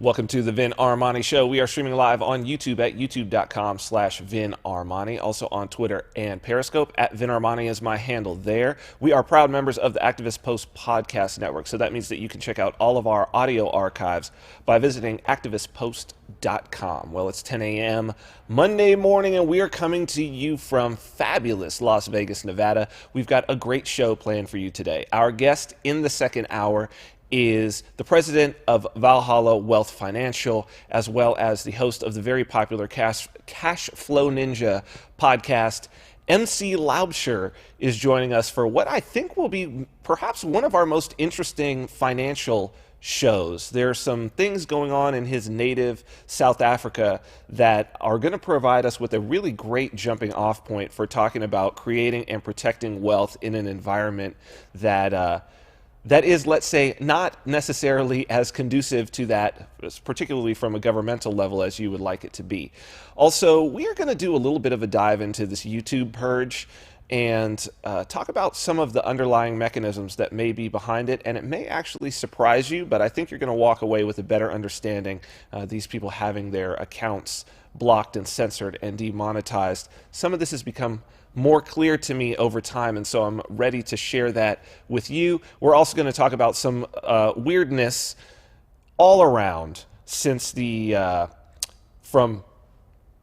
Welcome to the Vin Armani Show. We are streaming live on YouTube at youtube.com/Vin Armani. Also on Twitter and Periscope at Vin Armani is my handle there. We are proud members of the Activist Post Podcast Network. So that means that you can check out all of our audio archives by visiting activistpost.com. Well, it's 10 a.m. Monday morning, and we are coming to you from fabulous Las Vegas, Nevada. We've got a great show planned for you today. Our guest in the second hour is the president of Valhalla Wealth Financial, as well as the host of the very popular Cashflow Ninja podcast. MC Laubscher is joining us for what I think will be perhaps one of our most interesting financial shows. There are some things going on in his native South Africa that are going to provide us with a really great jumping off point for talking about creating and protecting wealth in an environment that is, let's say, not necessarily as conducive to that, particularly from a governmental level, as you would like it to be. Also, we are going to do a little bit of a dive into this YouTube purge and talk about some of the underlying mechanisms that may be behind it, and it may actually surprise you, but I think you're going to walk away with a better understanding. These people having their accounts blocked and censored and demonetized. Some of this has become more clear to me over time, and so I'm ready to share that with you. We're also going to talk about some weirdness all around since from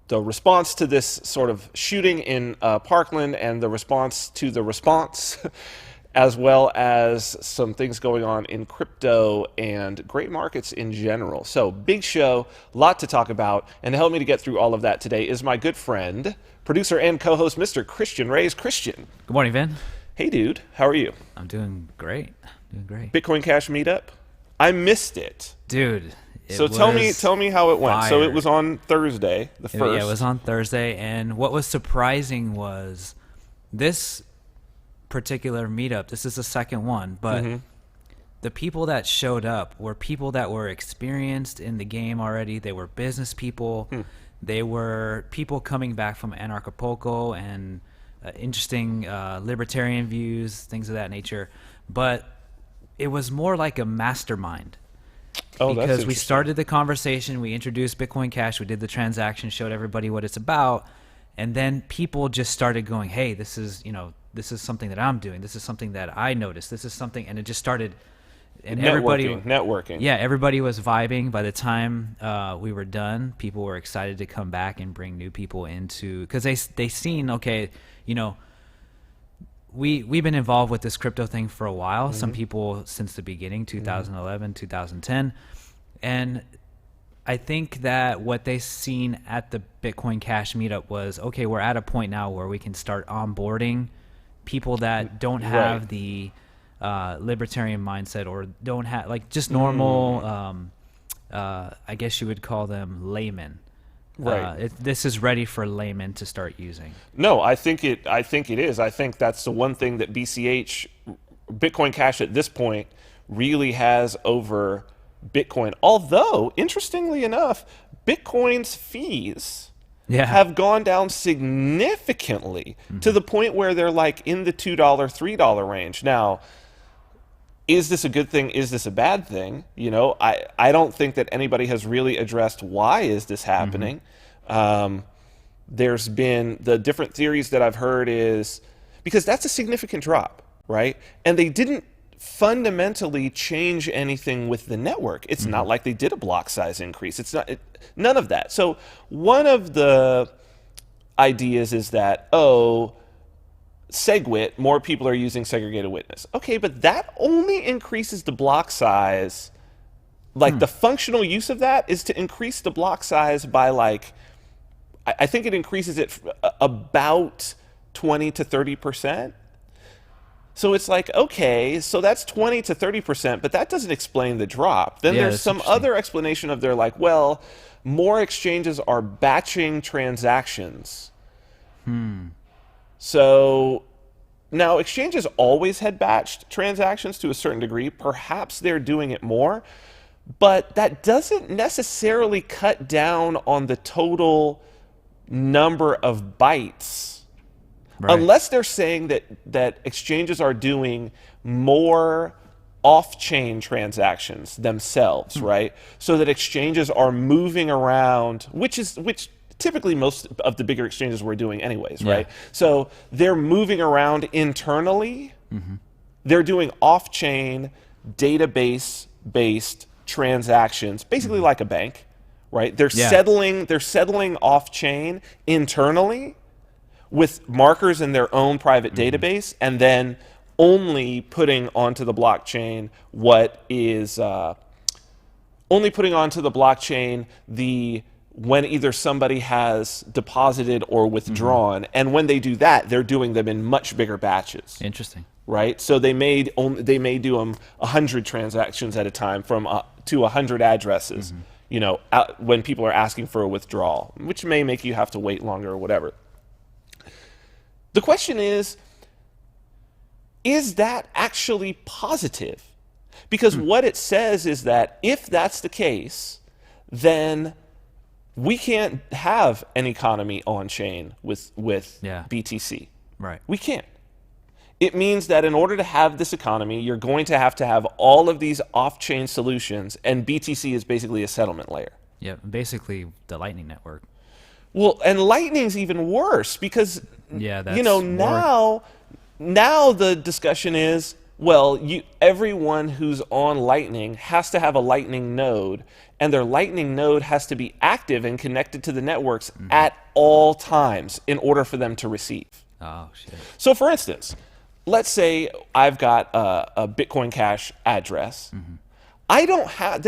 the response to this sort of shooting in Parkland and the response to the response, as well as some things going on in crypto and great markets in general. So big show, lot to talk about, and to help me to get through all of that today is my good friend, producer and co-host, Mr. Christian Reyes. Christian. Good morning, Vin. Hey, dude. How are you? I'm doing great. Bitcoin Cash meetup? I missed it. Dude. So tell me how it went. Fire. So it was on Thursday, the first. Yeah, it was on Thursday, and what was surprising was this particular meetup. This is the second one, but the people that showed up were people that were experienced in the game already. They were business people. They were people coming back from Anarchapulco and interesting libertarian views, things of that nature. But it was more like a mastermind. Because we started the conversation, we introduced Bitcoin Cash, we did the transaction, showed everybody what it's about, and then people just started going, hey, this is something that I'm doing. This is something that I noticed. This is something, and it just started. And networking. Yeah, everybody was vibing. By the time we were done, people were excited to come back and bring new people into, because they seen, okay, we've been involved with this crypto thing for a while. Some people since the beginning, 2011, 2010, and I think that what they seen at the Bitcoin Cash meetup was, okay, we're at a point now where we can start onboarding people that don't have the libertarian mindset, or don't have just normal I guess you would call them laymen. This is ready for laymen to start using. No, I think it is. I think that's the one thing that Bitcoin Cash at this point really has over Bitcoin. Although, interestingly enough, Bitcoin's fees have gone down significantly to the point where they're like in the $2, $3 range. Now, is this a good thing? Is this a bad thing? I don't think that anybody has really addressed why is this happening. There's been the different theories that I've heard is because that's a significant drop, right? And they didn't fundamentally change anything with the network. It's not like they did a block size increase. It's not none of that. So one of the ideas is that, SegWit, more people are using segregated witness. Okay, but that only increases the block size. The functional use of that is to increase the block size by I think it increases it about 20 to 30%. So it's okay, so that's 20 to 30%, but that doesn't explain the drop. Then there's some other explanation of more exchanges are batching transactions. So now exchanges always had batched transactions to a certain degree. Perhaps they're doing it more, but that doesn't necessarily cut down on the total number of bytes. Unless they're saying that exchanges are doing more off-chain transactions themselves, right? So that exchanges are moving around, which typically most of the bigger exchanges were doing anyways, right? So they're moving around internally. They're doing off-chain database-based transactions, basically like a bank, right? They're settling off-chain internally with markers in their own private database, and then only putting onto the blockchain when either somebody has deposited or withdrawn, and when they do that, they're doing them in much bigger batches. Interesting. Right, so they may do them 100 transactions at a time from to 100 addresses. When people are asking for a withdrawal, which may make you have to wait longer or whatever. The question is that actually positive? Because what it says is that if that's the case, then we can't have an economy on chain with BTC. Right. We can't. It means that in order to have this economy, you're going to have all of these off-chain solutions, and BTC is basically a settlement layer. Yeah, basically the Lightning Network. Well, and Lightning's even worse because now the discussion is, well, everyone who's on Lightning has to have a Lightning node, and their Lightning node has to be active and connected to the networks at all times in order for them to receive. Oh, shit. So, for instance, let's say I've got a Bitcoin Cash address. I don't have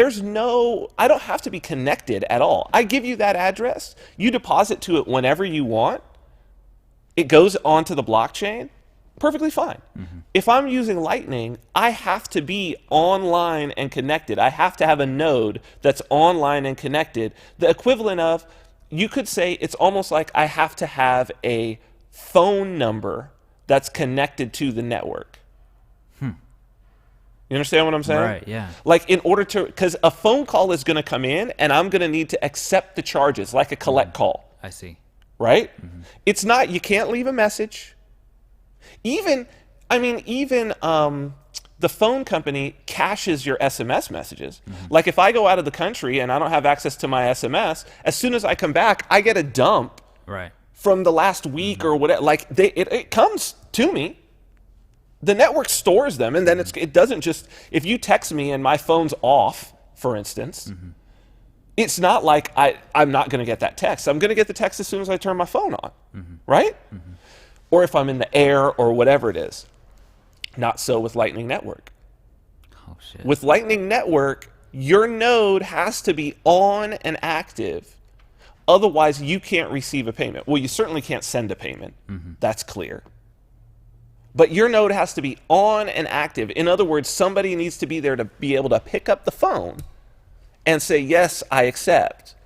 to be connected at all. I give you that address, you deposit to it whenever you want. It goes onto the blockchain, perfectly fine. If I'm using Lightning, I have to be online and connected. I have to have a node that's online and connected. The equivalent of, you could say it's almost like I have to have a phone number that's connected to the network. You understand what I'm saying? Right, yeah. Like because a phone call is going to come in and I'm going to need to accept the charges like a collect call. I see. Right? It's not, you can't leave a message. Even the phone company caches your SMS messages. Like if I go out of the country and I don't have access to my SMS, as soon as I come back, I get a dump from the last week or whatever. Like it comes to me. The network stores them, and then it doesn't just, if you text me and my phone's off, for instance, it's not like I'm not going to get that text. I'm going to get the text as soon as I turn my phone on, right? Or if I'm in the air or whatever it is. Not so with Lightning Network. Oh, shit. With Lightning Network, your node has to be on and active. Otherwise, you can't receive a payment. Well, you certainly can't send a payment. That's clear. But your node has to be on and active. In other words, somebody needs to be there to be able to pick up the phone and say, yes, I accept.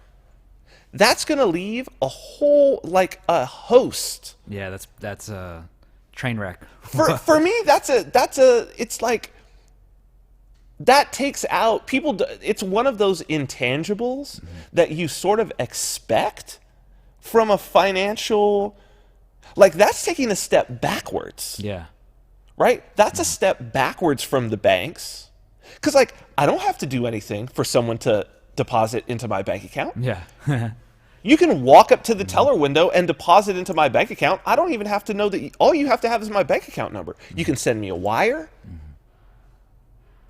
That's going to leave a host. Yeah, that's a train wreck. For me, it's like, that takes out people. It's one of those intangibles that you sort of expect from a financial. Like, that's taking a step backwards. Yeah. Right? That's a step backwards from the banks. Because, like, I don't have to do anything for someone to deposit into my bank account. Yeah. You can walk up to the teller window and deposit into my bank account. I don't even have to know that. All you have to have is my bank account number. You can send me a wire.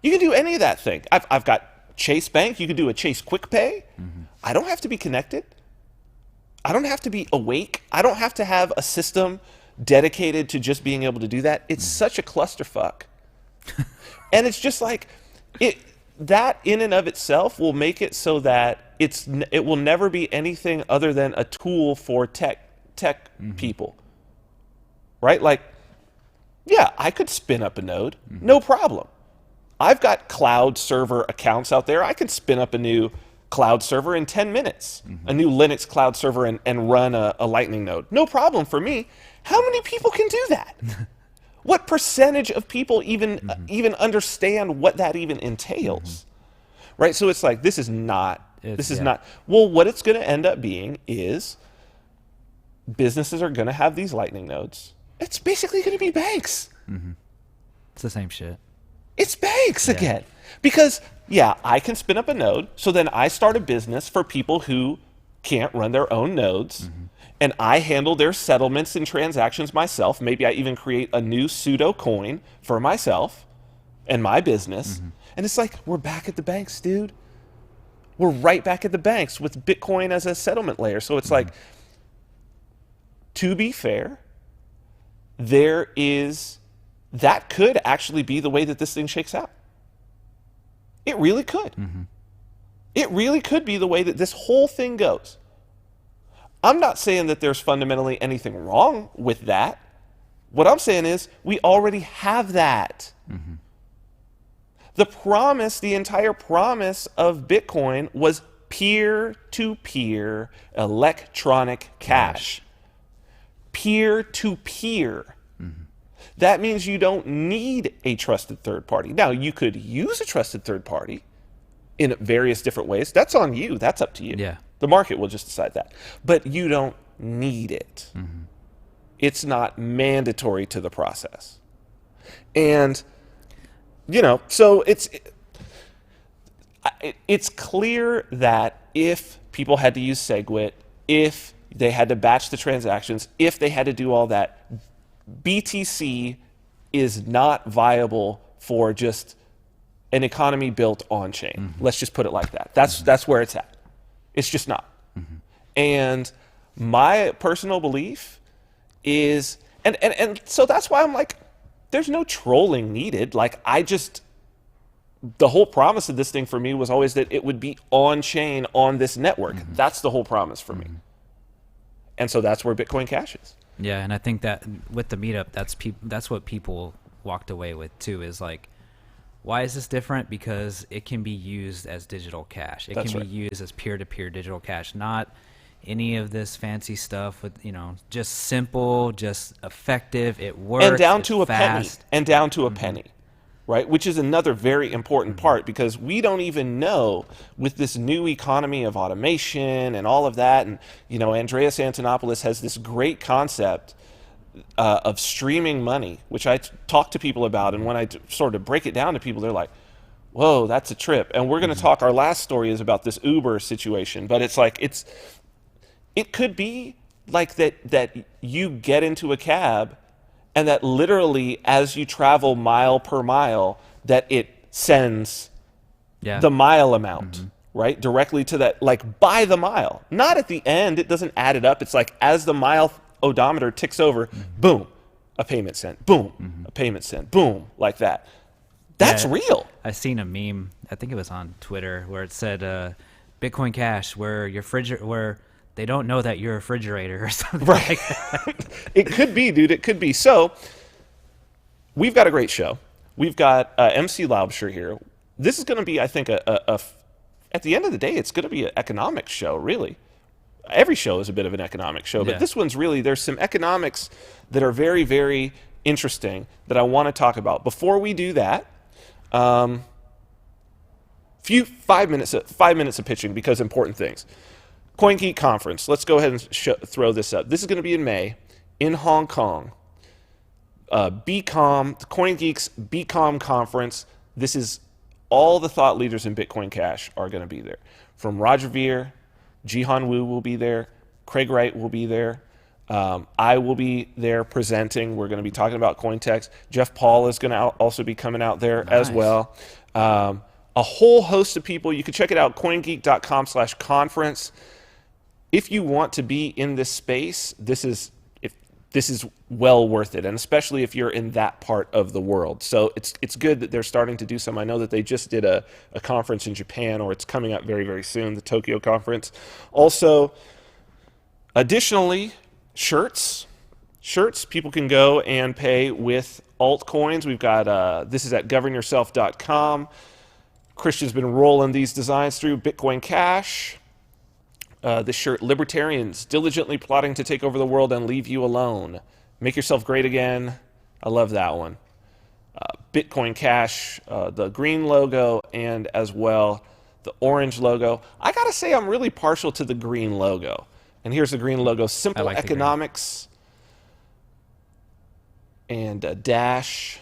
You can do any of that thing. I've got Chase Bank. You can do a Chase Quick Pay. I don't have to be connected. I don't have to be awake. I don't have to have a system dedicated to just being able to do that. It's such a clusterfuck. And it's just like, that in and of itself will make it so that it will never be anything other than a tool for tech people. Right? Like, yeah, I could spin up a node. No problem. I've got cloud server accounts out there. I could spin up a new cloud server in 10 minutes, a new Linux cloud server and run a Lightning node. No problem for me. How many people can do that? What percentage of people even understand what that even entails? Right? So it's like, this is not. Well, what it's going to end up being is businesses are going to have these Lightning nodes. It's basically going to be banks. It's the same shit. It's banks Yeah. again. Because, yeah, I can spin up a node. So then I start a business for people who can't run their own nodes. And I handle their settlements and transactions myself. Maybe I even create a new pseudo coin for myself and my business. And it's like, we're back at the banks, dude. We're right back at the banks with Bitcoin as a settlement layer. So it's like, to be fair, that could actually be the way that this thing shakes out. It really could. It really could be the way that this whole thing goes. I'm not saying that there's fundamentally anything wrong with that. What I'm saying is we already have that. The promise, the entire promise of Bitcoin was peer-to-peer electronic cash. Peer-to-peer. That means you don't need a trusted third party. Now, you could use a trusted third party in various different ways. That's on you. That's up to you. Yeah. The market will just decide that. But you don't need it. It's not mandatory to the process. And, so it's clear that if people had to use SegWit, if they had to batch the transactions, if they had to do all that, BTC is not viable for just an economy built on chain. Let's just put it like that. That's where it's at. It's just not. And my personal belief is, and so that's why I'm like, there's no trolling needed. Like, the whole promise of this thing for me was always that it would be on chain on this network. That's the whole promise for me. And so that's where Bitcoin Cash is. Yeah, and I think that with the meetup, that's what people walked away with too, is like, why is this different? Because it can be used as digital cash. It can be used as peer-to-peer digital cash, not any of this fancy stuff with, just simple, just effective. It works. And down to a fast. penny. And down to a penny. Right? Which is another very important part, because we don't even know, with this new economy of automation and all of that. And, Andreas Antonopoulos has this great concept of streaming money, which I talk to people about. And when I sort of break it down to people, they're like, whoa, that's a trip. And we're going to talk, our last story is about this Uber situation. But it's like, it could be like that you get into a cab, and that literally, as you travel mile per mile, that it sends the mile amount, right? Directly to that, like by the mile. Not at the end, it doesn't add it up. It's like as the mile odometer ticks over, boom, a payment sent, boom, a payment sent, boom, like that. That's real. I seen a meme, I think it was on Twitter, where it said Bitcoin Cash, where they don't know that you're a refrigerator or something like that. It could be, dude. It could be. So we've got a great show. We've got MC Laubscher here. This is going to be, I think, at the end of the day, it's going to be an economic show, really. Every show is a bit of an economic show, but this one's really, there's some economics that are very, very interesting that I want to talk about. Before we do that, 5 minutes of pitching, because important things. CoinGeek Conference. Let's go ahead and throw this up. This is going to be in May in Hong Kong. BCom, CoinGeek's BCom Conference. This is all the thought leaders in Bitcoin Cash are going to be there. From Roger Ver, Jihan Wu will be there. Craig Wright will be there. I will be there presenting. We're going to be talking about CoinText. Jeff Paul is going to also be coming out there as well. A whole host of people. You can check it out, coingeek.com/conference. If you want to be in this space, this is well worth it, and especially if you're in that part of the world. So it's good that they're starting to do some. I know that they just did a conference in Japan, or it's coming up very, very soon, the Tokyo conference. Also, additionally, shirts. People can go and pay with altcoins. We've got, this is at governyourself.com. Christian's been rolling these designs through Bitcoin Cash. This shirt, libertarians diligently plotting to take over the world and leave you alone. Make yourself great again. I love that one. Bitcoin Cash, the green logo, and as well the orange logo. I gotta say, I'm really partial to the green logo. And here's the green logo: simple economics and a dash.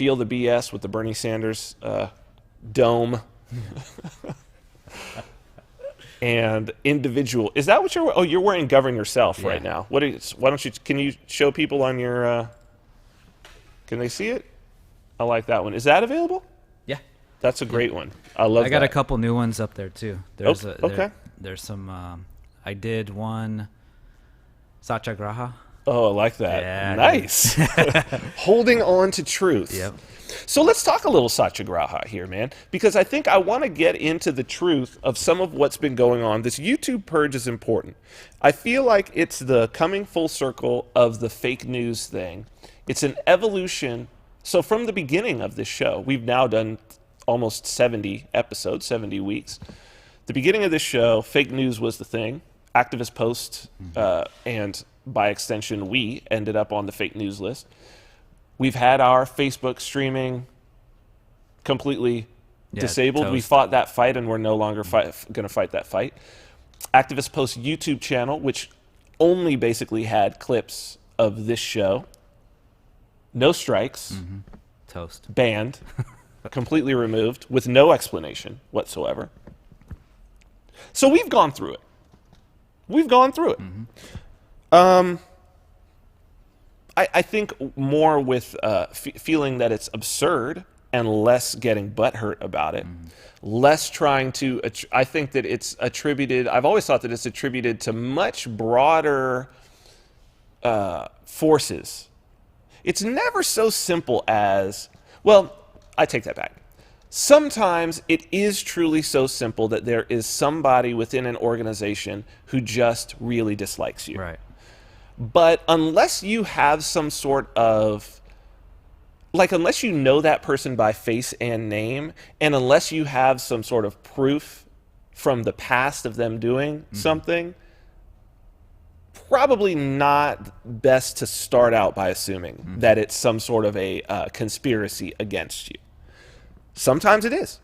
feel the BS with the Bernie Sanders dome. And individual. Is that what you're? Oh, you're wearing Govern Yourself right now. What is? Why don't you? Can you show people on your? Can they see it? I like that one. Is that available? Yeah, that's a great one. I love. I got a couple new ones up there too. There's okay. There's some. I did one. Satyagraha. Oh, I like that. Yeah, nice. Holding on to truth. Yep. So let's talk a little Satyagraha here, man, because I think I want to get into the truth of some of what's been going on. This YouTube purge is important. I feel like it's the coming full circle of the fake news thing. It's an evolution. So from the beginning of this show, we've now done almost 70 episodes, 70 weeks. The beginning of this show, fake news was the thing. Activist posts, and by extension, we ended up on the fake news list. We've had our Facebook streaming completely disabled. Toast. We fought that fight, and we're no longer going to fight that fight. Activist Post YouTube channel, which only basically had clips of this show. No strikes. Toast. Banned. Completely removed with no explanation whatsoever. So we've gone through it. We've gone through it. I think more with feeling that it's absurd and less getting butthurt about it, less trying to, I think that it's attributed, I've always thought that it's attributed to much broader forces. It's never so simple as, well, I take that back. Sometimes it is truly so simple that there is somebody within an organization who just really dislikes you. Right. But unless you have some sort of, like, unless you know that person by face and name, and unless you have some sort of proof from the past of them doing something, probably not best to start out by assuming that it's some sort of a conspiracy against you. Sometimes it is.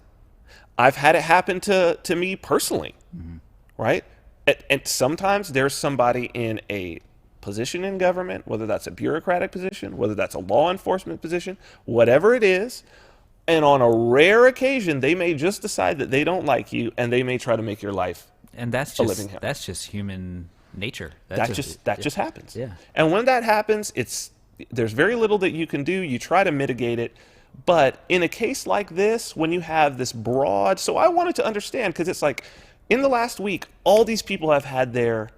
I've had it happen to me personally, right? And sometimes there's somebody in a position in government, whether that's a bureaucratic position, whether that's a law enforcement position, whatever it is, and on a rare occasion, they may just decide that they don't like you, and they may try to make your life a living hell. That's just human nature. That just happens. Yeah. And when that happens, there's very little that you can do. You try to mitigate it. But in a case like this, when you have this broad, so I wanted to understand, because it's like, in the last week, all these people have had they're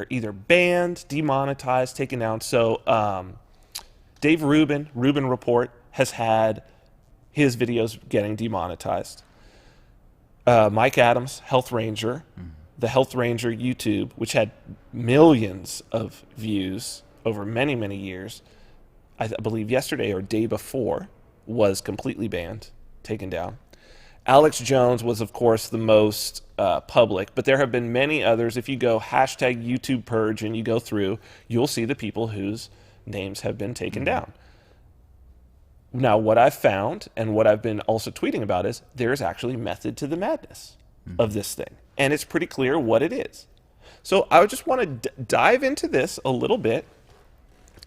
either banned, demonetized, taken down. So Dave Rubin Report, has had his videos getting demonetized. Mike Adams, Health Ranger, the Health Ranger YouTube, which had millions of views over many, many years, I believe yesterday or day before, was completely banned, taken down. Alex Jones was, of course, the most public, but there have been many others. If you go hashtag YouTube purge and you go through, you'll see the people whose names have been taken down. Now, what I've found and what I've been also tweeting about is there's actually method to the madness of this thing, and it's pretty clear what it is. So I just want to dive into this a little bit.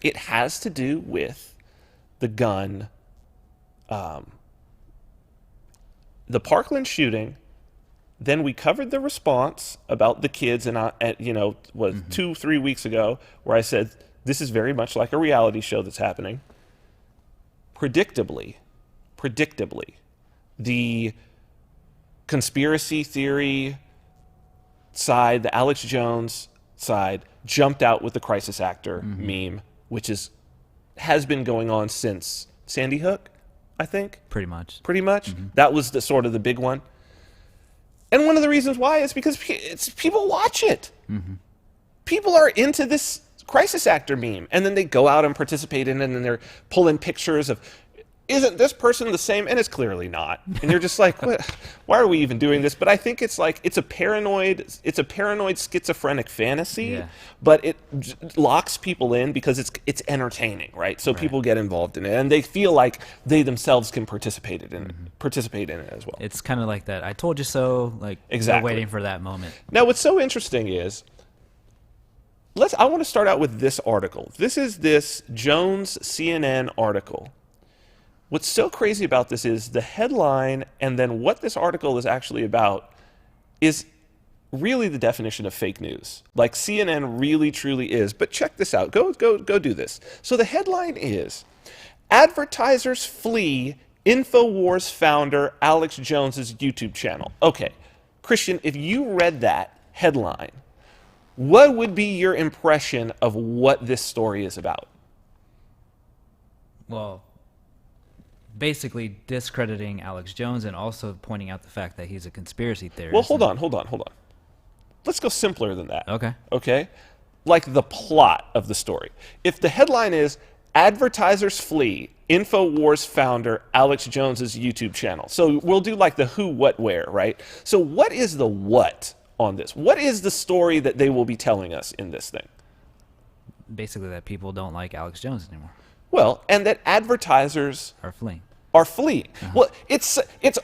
It has to do with the gun, the Parkland shooting. Then we covered the response about the kids, and 2-3 weeks ago, where I said this is very much like a reality show that's happening. Predictably, the conspiracy theory side, the Alex Jones side, jumped out with the crisis actor meme, which has been going on since Sandy Hook, I think. Pretty much. That was the sort of the big one. And one of the reasons why is because people watch it. People are into this crisis actor meme, and then they go out and participate in it, and they're pulling pictures of, isn't this person the same? And it's clearly not. And you're just like, what? Why are we even doing this? But I think it's like, it's a paranoid schizophrenic fantasy, but it locks people in because it's entertaining, right? So people get involved in it, and they feel like they themselves can participate in it as well. It's kind of like that I told you so, like, exactly. They're waiting for that moment. Now, what's so interesting is I want to start out with this article. This is this Jones CNN article. What's so crazy about this is the headline and then what this article is actually about is really the definition of fake news. Like CNN really truly is. But check this out. Go do this. So the headline is advertisers flee InfoWars founder Alex Jones's YouTube channel. Okay, Christian, if you read that headline, what would be your impression of what this story is about? Well, basically discrediting Alex Jones and also pointing out the fact that he's a conspiracy theorist. Well, hold on. Let's go simpler than that. Okay. Okay? Like the plot of the story. If the headline is advertisers flee InfoWars founder Alex Jones's YouTube channel. So we'll do like the who, what, where, right? So what is the what on this? What is the story that they will be telling us in this thing? Basically that people don't like Alex Jones anymore. Well, and that advertisers Are fleeing. Well, it's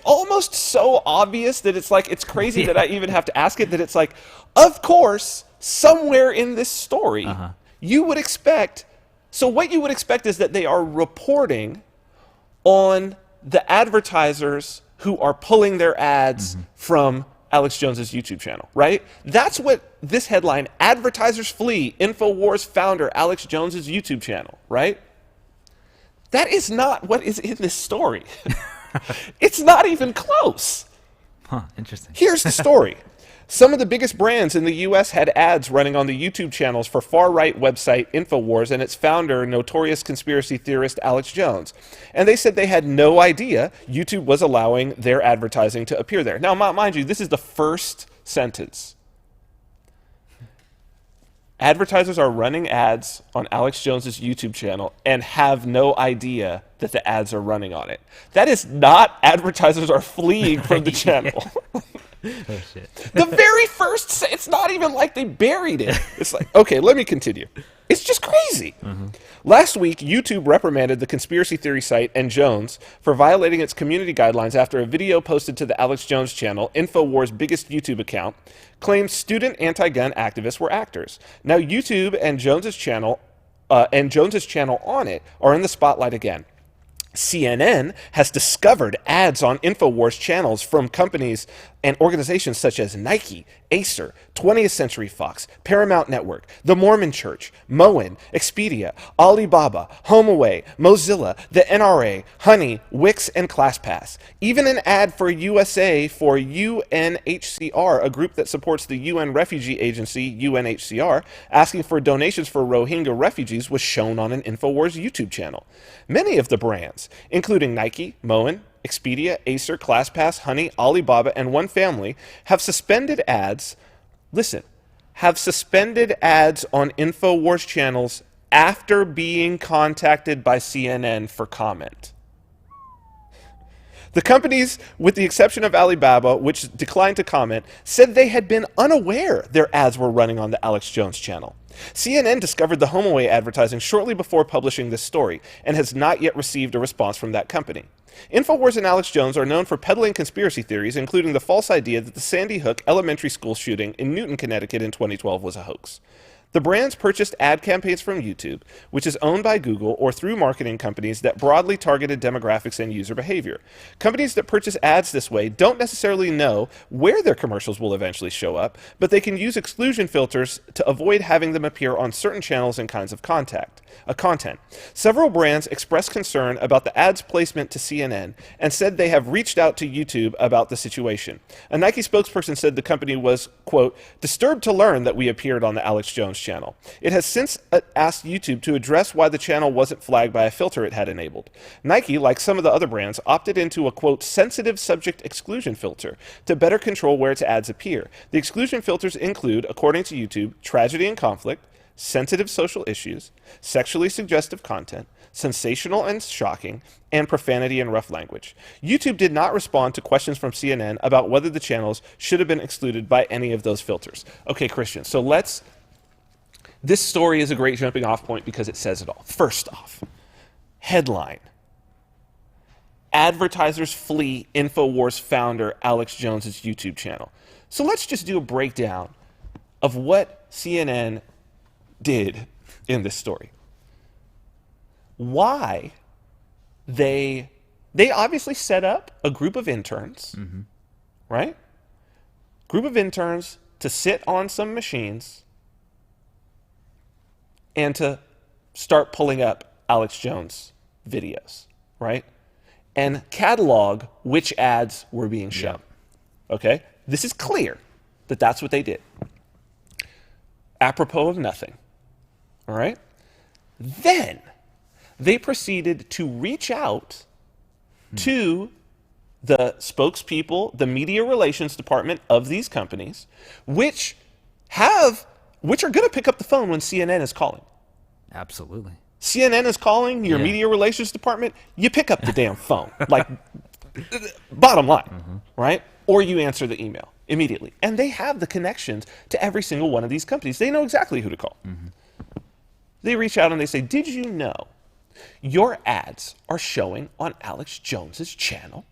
almost so obvious that it's like, it's crazy that I even have to ask it, that it's like, of course, somewhere in this story, you would expect, so what you would expect is that they are reporting on the advertisers who are pulling their ads from Alex Jones's YouTube channel, right? That's what this headline, advertisers flee InfoWars founder Alex Jones's YouTube channel, right? That is not what is in this story. It's not even close. Huh, interesting. Here's the story. Some of the biggest brands in the U.S. had ads running on the YouTube channels for far-right website InfoWars and its founder, notorious conspiracy theorist Alex Jones. And they said they had no idea YouTube was allowing their advertising to appear there. Now, mind you, this is the first sentence. Advertisers are running ads on Alex Jones's YouTube channel and have no idea that the ads are running on it. That is not advertisers are fleeing from the channel. Oh, shit. The very first, it's not even like they buried it. It's like, okay, let me continue. It's just crazy. Last week, YouTube reprimanded the conspiracy theory site and Jones for violating its community guidelines after a video posted to the Alex Jones channel, InfoWars' biggest YouTube account, claimed student anti-gun activists were actors. Now, YouTube and Jones's channel on it are in the spotlight again. CNN has discovered ads on InfoWars channels from companies and organizations such as Nike, Acer, 20th Century Fox, Paramount Network, the Mormon Church, Moen, Expedia, Alibaba, HomeAway, Mozilla, the NRA, Honey, Wix, and ClassPass. Even an ad for USA for UNHCR, a group that supports the UN refugee agency, UNHCR, asking for donations for Rohingya refugees was shown on an InfoWars YouTube channel. Many of the brands, including Nike, Moen, Expedia, Acer, ClassPass, Honey, Alibaba, and One Family, have suspended ads on InfoWars channels after being contacted by CNN for comment. The companies, with the exception of Alibaba, which declined to comment, said they had been unaware their ads were running on the Alex Jones channel. CNN discovered the HomeAway advertising shortly before publishing this story and has not yet received a response from that company. InfoWars and Alex Jones are known for peddling conspiracy theories, including the false idea that the Sandy Hook elementary school shooting in Newton, Connecticut in 2012 was a hoax. The brands purchased ad campaigns from YouTube, which is owned by Google, or through marketing companies that broadly targeted demographics and user behavior. Companies that purchase ads this way don't necessarily know where their commercials will eventually show up, but they can use exclusion filters to avoid having them appear on certain channels and kinds of content. Several brands expressed concern about the ads placement to CNN and said they have reached out to YouTube about the situation. A Nike spokesperson said the company was, quote, disturbed to learn that we appeared on the Alex Jones channel. It has since asked YouTube to address why the channel wasn't flagged by a filter it had enabled. Nike, like some of the other brands, opted into a, quote, sensitive subject exclusion filter to better control where its ads appear. The exclusion filters include, according to YouTube, tragedy and conflict, sensitive social issues, sexually suggestive content, sensational and shocking, and profanity and rough language. YouTube did not respond to questions from CNN about whether the channels should have been excluded by any of those filters. Okay, Christian, so this story is a great jumping off point because it says it all. First off, headline. Advertisers flee InfoWars founder Alex Jones's YouTube channel. So let's just do a breakdown of what CNN did in this story. Why they obviously set up a group of interns, right? Group of interns to sit on some machines and to start pulling up Alex Jones videos, right? And catalog which ads were being shown. Okay? This is clear that that's what they did. Apropos of nothing. All right? Then they proceeded to reach out to the spokespeople, the media relations department of these companies, which are going to pick up the phone when CNN is calling. Absolutely. CNN is calling your media relations department, you pick up the damn phone. Like, bottom line, right? Or you answer the email immediately. And they have the connections to every single one of these companies. They know exactly who to call. They reach out and they say, did you know your ads are showing on Alex Jones's channel?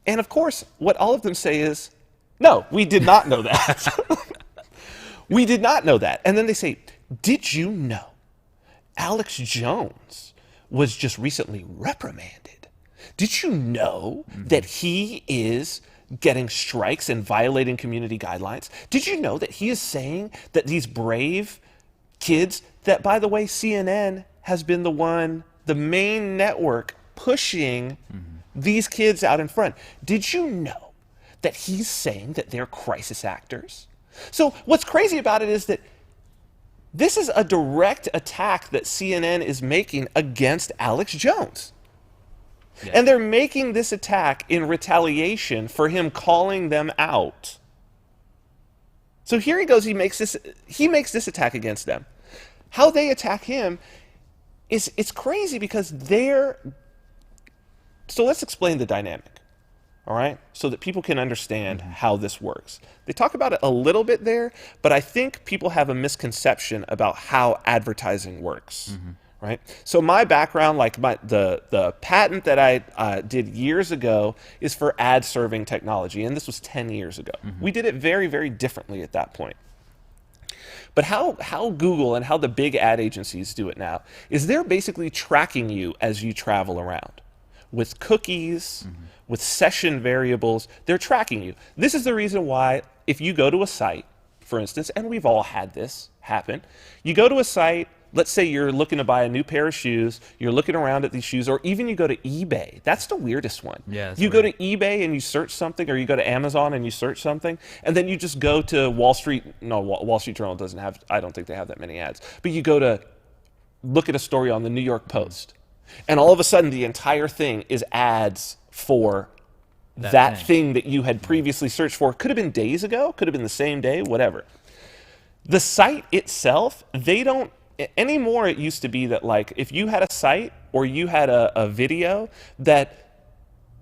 And of course, what all of them say is, no, we did not know that. We did not know that. And then they say, did you know Alex Jones was just recently reprimanded? Did you know that he is getting strikes and violating community guidelines? Did you know that he is saying that these brave kids, that by the way, CNN has been the main network pushing these kids out in front. Did you know that he's saying that they're crisis actors? So what's crazy about it is that this is a direct attack that CNN is making against Alex Jones. Yeah. And they're making this attack in retaliation for him calling them out. So here he goes, he makes this attack against them. How they attack him it's crazy because so let's explain the dynamic. All right, so that people can understand how this works. They talk about it a little bit there, but I think people have a misconception about how advertising works, right? So my background, like the patent that I did years ago is for ad serving technology, and this was 10 years ago. We did it very, very differently at that point. But how Google and how the big ad agencies do it now is they're basically tracking you as you travel around. With cookies, with session variables, they're tracking you. This is the reason why if you go to a site, for instance, and we've all had this happen, you go to a site, let's say you're looking to buy a new pair of shoes, you're looking around at these shoes, or even you go to eBay. That's the weirdest one. Yeah, you go to eBay and you search something, or you go to Amazon and you search something, and then you just go to Wall Street Journal doesn't have, I don't think they have that many ads, but you go to look at a story on the New York Post. And all of a sudden, the entire thing is ads for that thing that you had previously searched for. Could have been days ago, could have been the same day, whatever. The site itself, they don't, anymore it used to be that like if you had a site or you had a video that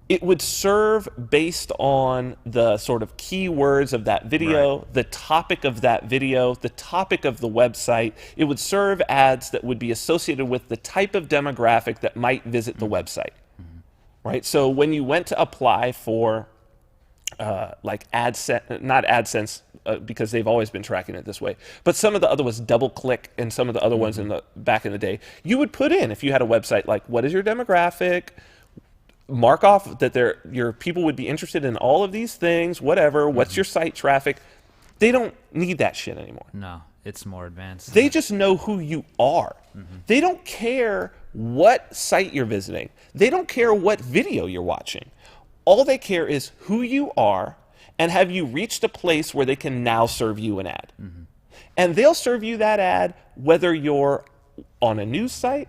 it would serve based on the sort of keywords of that video, the topic of that video, the topic of the website. It would serve ads that would be associated with the type of demographic that might visit the website, right? So when you went to apply for like AdSense, not AdSense, because they've always been tracking it this way, but some of the other was DoubleClick and some of the other ones back in the day, you would put in, if you had a website, like what is your demographic, mark off that your people would be interested in all of these things, whatever, what's your site traffic. They don't need that shit anymore. No, it's more advanced. They just know who you are. They don't care what site you're visiting. They don't care what video you're watching. All they care is who you are and have you reached a place where they can now serve you an ad. And they'll serve you that ad whether you're on a news site,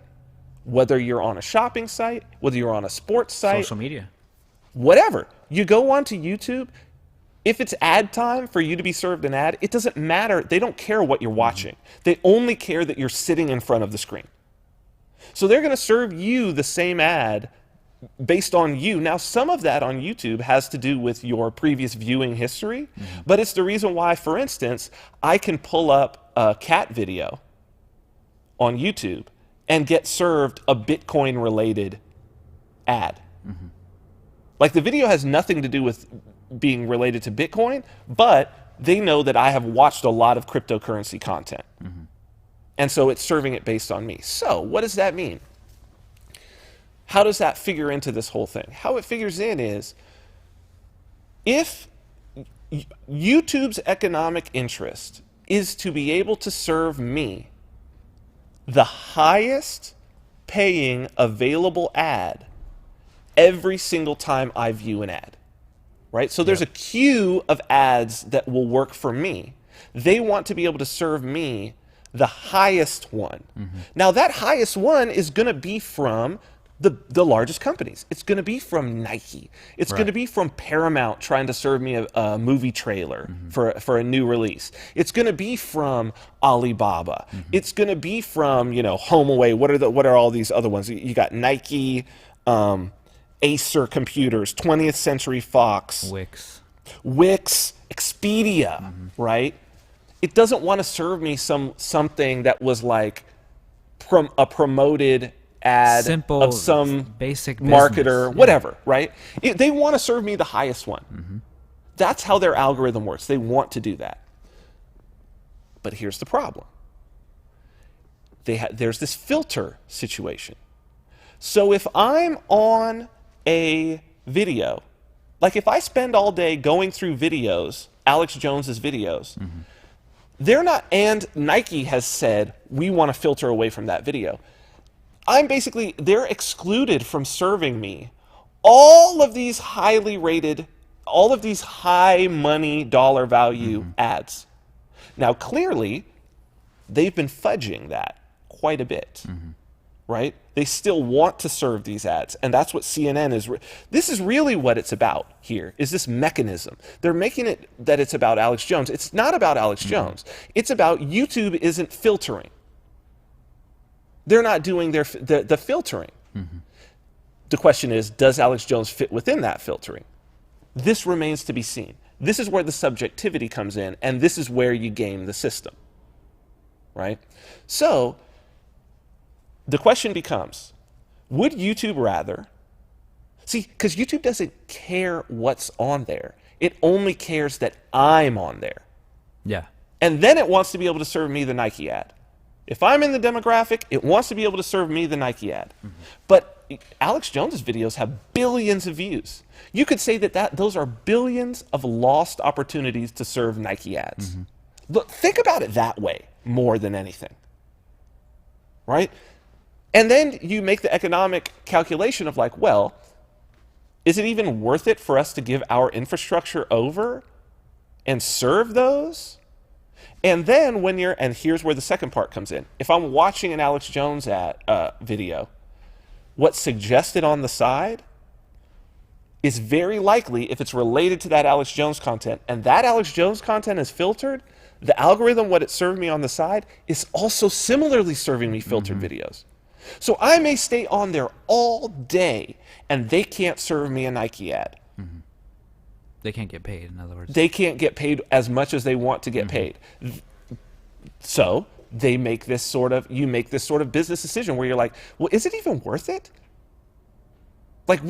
whether you're on a shopping site, whether you're on a sports site. Social media. Whatever. You go onto YouTube, if it's ad time for you to be served an ad, it doesn't matter. They don't care what you're watching. They only care that you're sitting in front of the screen. So they're going to serve you the same ad based on you. Now, some of that on YouTube has to do with your previous viewing history, but it's the reason why, for instance, I can pull up a cat video on YouTube and get served a Bitcoin-related ad. Like the video has nothing to do with being related to Bitcoin, but they know that I have watched a lot of cryptocurrency content. And so it's serving it based on me. So what does that mean? How does that figure into this whole thing? How it figures in is, if YouTube's economic interest is to be able to serve me the highest paying available ad every single time I view an ad, right? So there's a queue of ads that will work for me. They want to be able to serve me the highest one. Now that highest one is going to be from the largest companies. It's going to be from Nike. It's going to be from Paramount trying to serve me a movie trailer for a new release. It's going to be from Alibaba. It's going to be from, you know, HomeAway. What are all these other ones? You got Nike, Acer Computers, 20th Century Fox, Wix, Expedia, right? It doesn't want to serve me something that was like a promoted ad simple, of some basic marketer, business. whatever, right? They want to serve me the highest one. That's how their algorithm works. They want to do that. But here's the problem. There's this filter situation. So if I'm on a video, like if I spend all day going through videos, Alex Jones's videos, they're not, and Nike has said, we want to filter away from that video. They're excluded from serving me all of these highly rated, all of these high money dollar value ads. Now, clearly, they've been fudging that quite a bit, right? They still want to serve these ads, and that's what CNN is. This is really what it's about here, is this mechanism. They're making it that it's about Alex Jones. It's not about Alex Jones. It's about YouTube isn't filtering. They're not doing the filtering. The question is, does Alex Jones fit within that filtering? This remains to be seen. This is where the subjectivity comes in, and this is where you game the system, right? So the question becomes, would YouTube rather... See, because YouTube doesn't care what's on there. It only cares that I'm on there. Yeah. And then it wants to be able to serve me the Nike ad. If I'm in the demographic, it wants to be able to serve me the Nike ad. But Alex Jones's videos have billions of views. You could say that those are billions of lost opportunities to serve Nike ads. Look, think about it that way more than anything, right? And then you make the economic calculation of like, well, is it even worth it for us to give our infrastructure over and serve those? And then and here's where the second part comes in. If I'm watching an Alex Jones video, what's suggested on the side is very likely, if it's related to that Alex Jones content, and that Alex Jones content is filtered, the algorithm, what it served me on the side, is also similarly serving me filtered videos. So I may stay on there all day, and they can't serve me a Nike ad. They can't get paid, in other words. They can't get paid as much as they want to get paid. So you make this sort of business decision where you're like, well, is it even worth it? Like,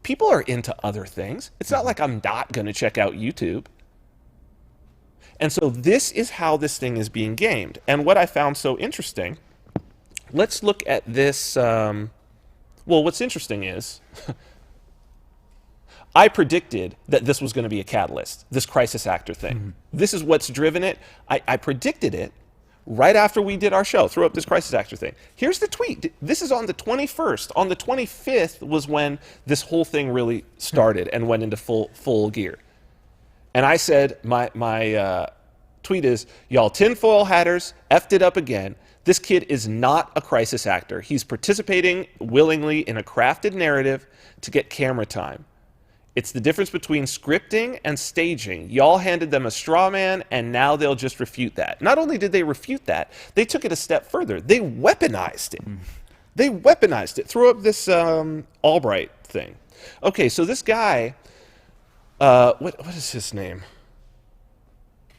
people are into other things. It's not like I'm not going to check out YouTube. And so this is how this thing is being gamed. And what I found so interesting, let's look at this. What's interesting is I predicted that this was going to be a catalyst, this crisis actor thing. This is what's driven it. I predicted it right after we did our show, threw up this crisis actor thing. Here's the tweet. This is on the 21st. On the 25th was when this whole thing really started and went into full gear. And I said, my tweet is, y'all tinfoil hatters effed it up again. This kid is not a crisis actor. He's participating willingly in a crafted narrative to get camera time. It's the difference between scripting and staging. Y'all handed them a straw man, and now they'll just refute that. Not only did they refute that, they took it a step further. They weaponized it. They weaponized it. Threw up this Albright thing. Okay, so this guy, what is his name?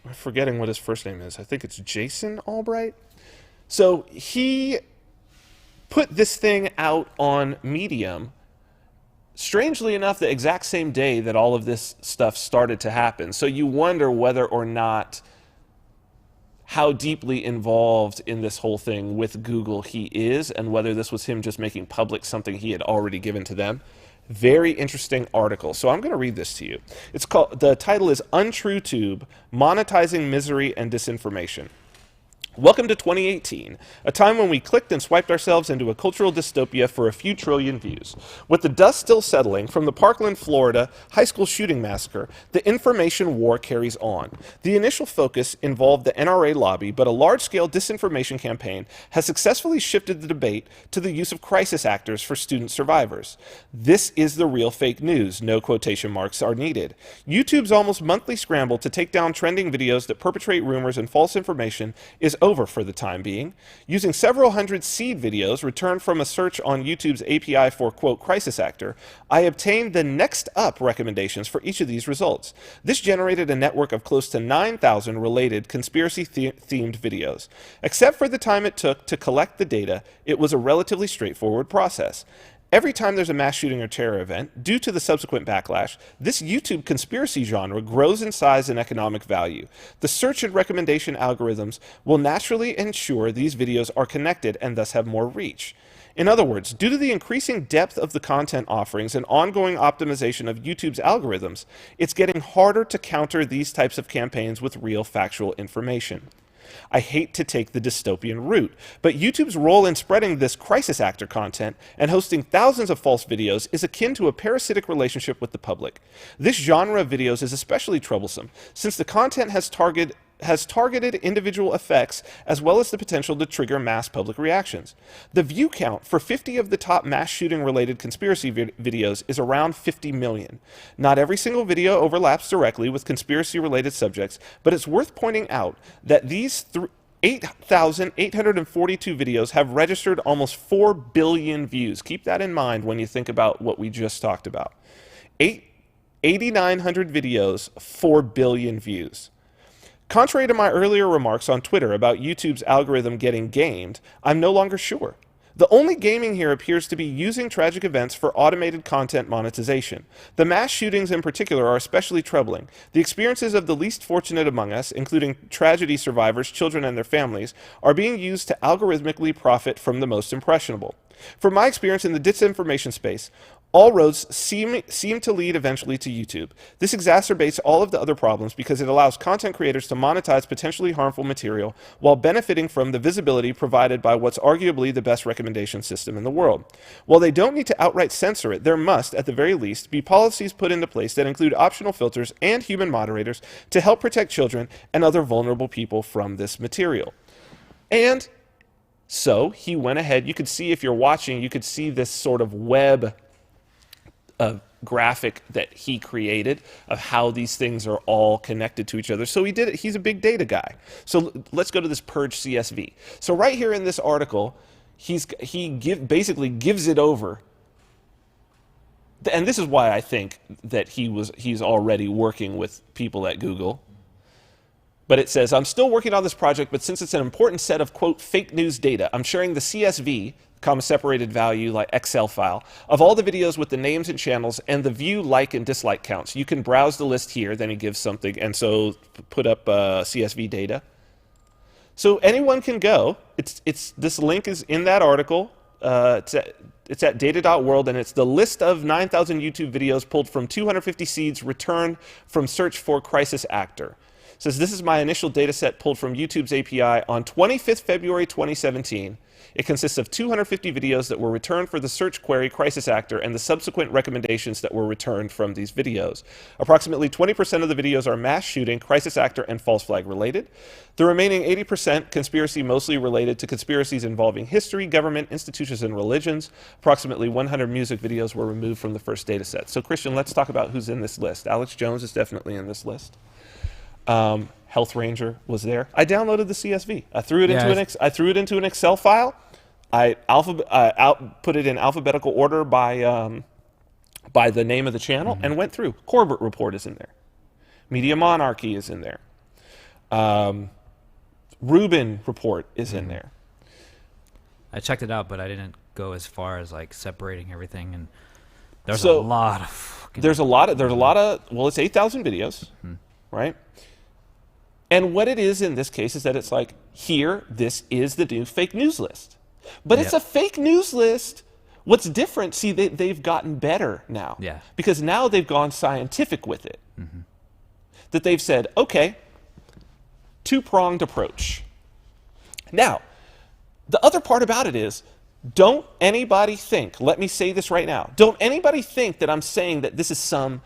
I'm forgetting what his first name is. I think it's Jason Albright. So he put this thing out on Medium strangely enough, the exact same day that all of this stuff started to happen. So you wonder whether or not how deeply involved in this whole thing with Google he is, and whether this was him just making public something he had already given to them. Very interesting article. So I'm going to read this to you. The title is Untrue Tube, Monetizing Misery and Disinformation. Welcome to 2018, a time when we clicked and swiped ourselves into a cultural dystopia for a few trillion views. With the dust still settling from the Parkland, Florida high school shooting massacre, the information war carries on. The initial focus involved the NRA lobby, but a large-scale disinformation campaign has successfully shifted the debate to the use of crisis actors for student survivors. This is the real fake news, no quotation marks are needed. YouTube's almost monthly scramble to take down trending videos that perpetrate rumors and false information is over for the time being. Using several hundred seed videos returned from a search on YouTube's API for, quote, crisis actor, I obtained the next up recommendations for each of these results. This generated a network of close to 9,000 related conspiracy-themed videos. Except for the time it took to collect the data, it was a relatively straightforward process. Every time there's a mass shooting or terror event, due to the subsequent backlash, this YouTube conspiracy genre grows in size and economic value. The search and recommendation algorithms will naturally ensure these videos are connected and thus have more reach. In other words, due to the increasing depth of the content offerings and ongoing optimization of YouTube's algorithms, it's getting harder to counter these types of campaigns with real factual information. I hate to take the dystopian route, but YouTube's role in spreading this crisis actor content and hosting thousands of false videos is akin to a parasitic relationship with the public. This genre of videos is especially troublesome, since the content has targeted individual effects as well as the potential to trigger mass public reactions. The view count for 50 of the top mass shooting related conspiracy videos is around 50 million. Not every single video overlaps directly with conspiracy related subjects, but it's worth pointing out that these 8,842 videos have registered almost 4 billion views. Keep that in mind when you think about what we just talked about. 8,900 videos, 4 billion views. Contrary to my earlier remarks on Twitter about YouTube's algorithm getting gamed, I'm no longer sure. The only gaming here appears to be using tragic events for automated content monetization. The mass shootings in particular are especially troubling. The experiences of the least fortunate among us, including tragedy survivors, children, and their families, are being used to algorithmically profit from the most impressionable. From my experience in the disinformation space, all roads seem to lead eventually to YouTube. This exacerbates all of the other problems because it allows content creators to monetize potentially harmful material while benefiting from the visibility provided by what's arguably the best recommendation system in the world. While they don't need to outright censor it, there must, at the very least, be policies put into place that include optional filters and human moderators to help protect children and other vulnerable people from this material. And so he went ahead. You could see, if you're watching, you could see this sort of web graphic that he created of how these things are all connected to each other. So he did it. He's a big data guy. So let's go to this purge CSV. So right here in this article, he basically gives it over. And this is why I think that he's already working with people at Google. But it says, I'm still working on this project, but since it's an important set of, quote, fake news data, I'm sharing the CSV, comma separated value, like Excel file, of all the videos with the names and channels and the view, like, and dislike counts. You can browse the list here. Then he gives something, and so put up CSV data. So anyone can go. This link is in that article. It's at data.world, and it's the list of 9,000 YouTube videos pulled from 250 seeds returned from search for crisis actor. It says, this is my initial data set pulled from YouTube's API on 25th February 2017. It consists of 250 videos that were returned for the search query crisis actor and the subsequent recommendations that were returned from these videos. Approximately 20% of the videos are mass shooting, crisis actor, and false flag related. The remaining 80% conspiracy, mostly related to conspiracies involving history, government, institutions, and religions. Approximately 100 music videos were removed from the first data set. So Christian, let's talk about who's in this list. Alex Jones is definitely in this list. Health Ranger was there. I downloaded the CSV. I threw it into an Excel file. I put it in alphabetical order by the name of the channel and went through. Corbett Report is in there. Media Monarchy is in there. Rubin Report is in there. I checked it out, but I didn't go as far as like separating everything. And There's So a lot of fucking... there's a lot of well, it's 8,000 videos, right? And what it is in this case is that it's like, here, this is the new fake news list. But it's a fake news list. What's different, see, they've gotten better now. Yeah. Because now they've gone scientific with it. That they've said, okay, two-pronged approach. Now, the other part about it is, don't anybody think, let me say this right now, don't anybody think that I'm saying that this is some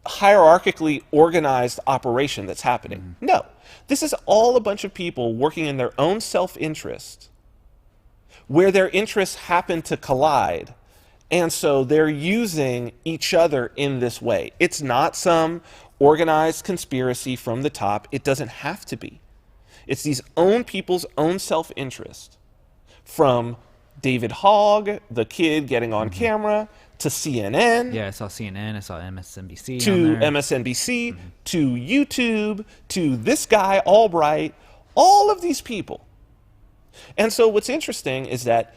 hierarchically organized operation that's happening. No, this is all a bunch of people working in their own self-interest, where their interests happen to collide, and so they're using each other in this way. It's not some organized conspiracy from the top. It doesn't have to be. It's these own people's own self-interest, from David Hogg, the kid getting on camera, to CNN. Yeah, I saw CNN, I saw MSNBC. To MSNBC, to YouTube, to this guy, Albright, all of these people. And so what's interesting is that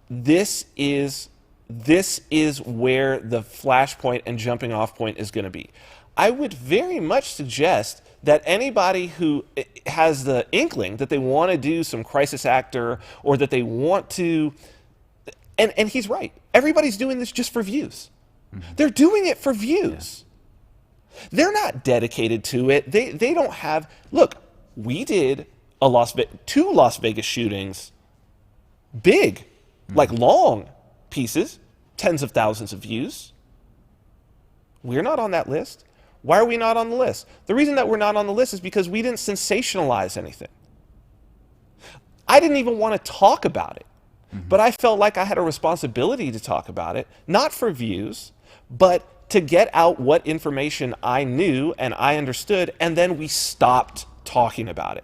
this is where the flashpoint and jumping off point is going to be. I would very much suggest that anybody who has the inkling that they want to do some crisis actor, or that they want to, and he's right, everybody's doing this just for views. They're doing it for views. Yeah. They're not dedicated to it. They don't have, look, we did two Las Vegas shootings, big, like long pieces, tens of thousands of views. We're not on that list. Why are we not on the list? The reason that we're not on the list is because we didn't sensationalize anything. I didn't even want to talk about it, but I felt like I had a responsibility to talk about it, not for views, but to get out what information I knew and I understood, and then we stopped talking about it.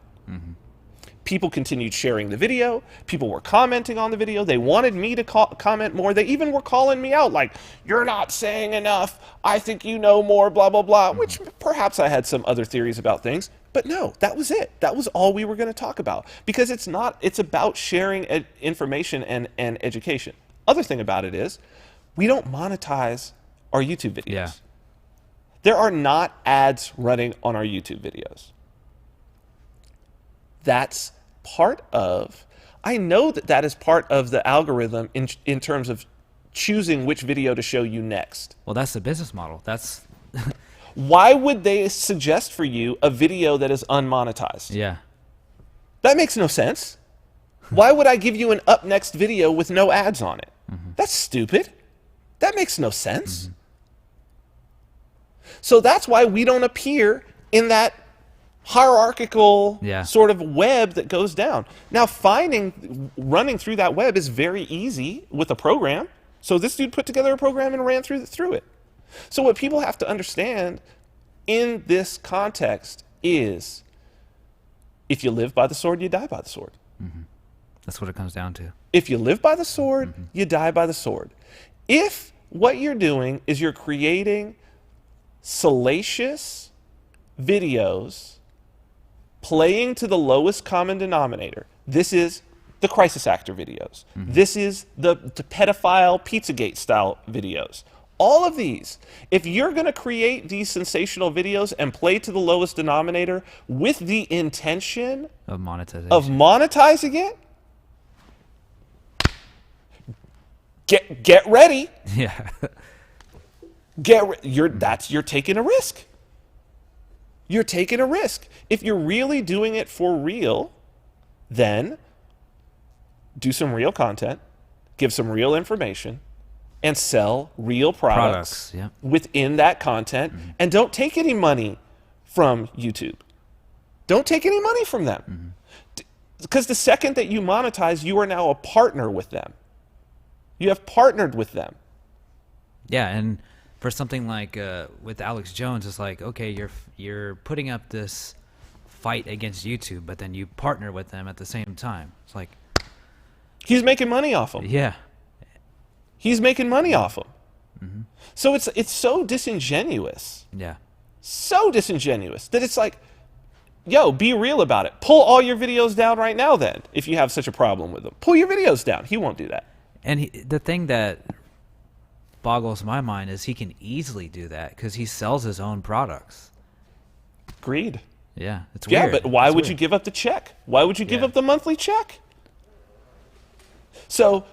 People continued sharing the video. People were commenting on the video. They wanted me to comment more. They even were calling me out like, you're not saying enough. I think you know more, blah, blah, blah, which perhaps I had some other theories about things. But no, that was it. That was all we were going to talk about, because it's about sharing information and education. Other thing about it is, we don't monetize our YouTube videos. Yeah. There are not ads running on our YouTube videos. That's part of, I know that is part of the algorithm in terms of choosing which video to show you next. Well, that's the business model. That's why would they suggest for you a video that is unmonetized? Yeah. That makes no sense. Why would I give you an up next video with no ads on it? That's stupid. That makes no sense. So that's why we don't appear in that hierarchical sort of web that goes down. Now, running through that web is very easy with a program. So this dude put together a program and ran through it. So what people have to understand in this context is, if you live by the sword, you die by the sword. That's what it comes down to. If you live by the sword, you die by the sword. If what you're doing is you're creating salacious videos playing to the lowest common denominator, this is the crisis actor videos. This is the pedophile Pizzagate style videos. All of these, if you're going to create these sensational videos and play to the lowest denominator with the intention Of monetization. of monetizing it, get ready. Yeah. You're taking a risk. You're taking a risk. If you're really doing it for real, then do some real content, give some real information, and sell real products within that content. And don't take any money from YouTube. Don't take any money from them. Because the second that you monetize, you are now a partner with them. You have partnered with them. Yeah, and for something like with Alex Jones, it's like, okay, you're putting up this fight against YouTube, but then you partner with them at the same time. It's like, he's making money off them. Yeah, he's making money off them. So it's so disingenuous. Yeah, so disingenuous that it's like, yo, be real about it. Pull all your videos down right now. Then, if you have such a problem with them, pull your videos down. He won't do that. And the thing that boggles my mind is he can easily do that because he sells his own products. Agreed. Yeah, it's weird. Yeah, but why would you give up the check? Why would you give up the monthly check? So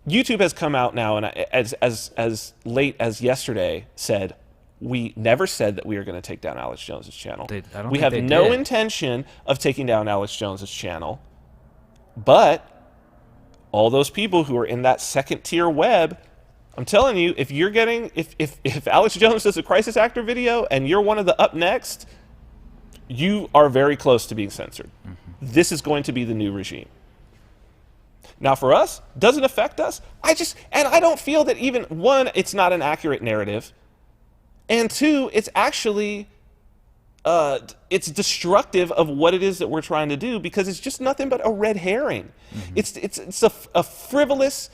YouTube has come out now, and as late as yesterday said, we never said that we are going to take down Alex Jones's channel. We have no intention of taking down Alex Jones's channel, but all those people who are in that second tier web, I'm telling you, if you're getting, if Alex Jones does a crisis actor video and you're one of the up next, you are very close to being censored. This is going to be the new regime. Now for us, doesn't affect us. I don't feel that even, one, it's not an accurate narrative, and two, it's actually, it's destructive of what it is that we're trying to do, because it's just nothing but a red herring. It's a frivolous,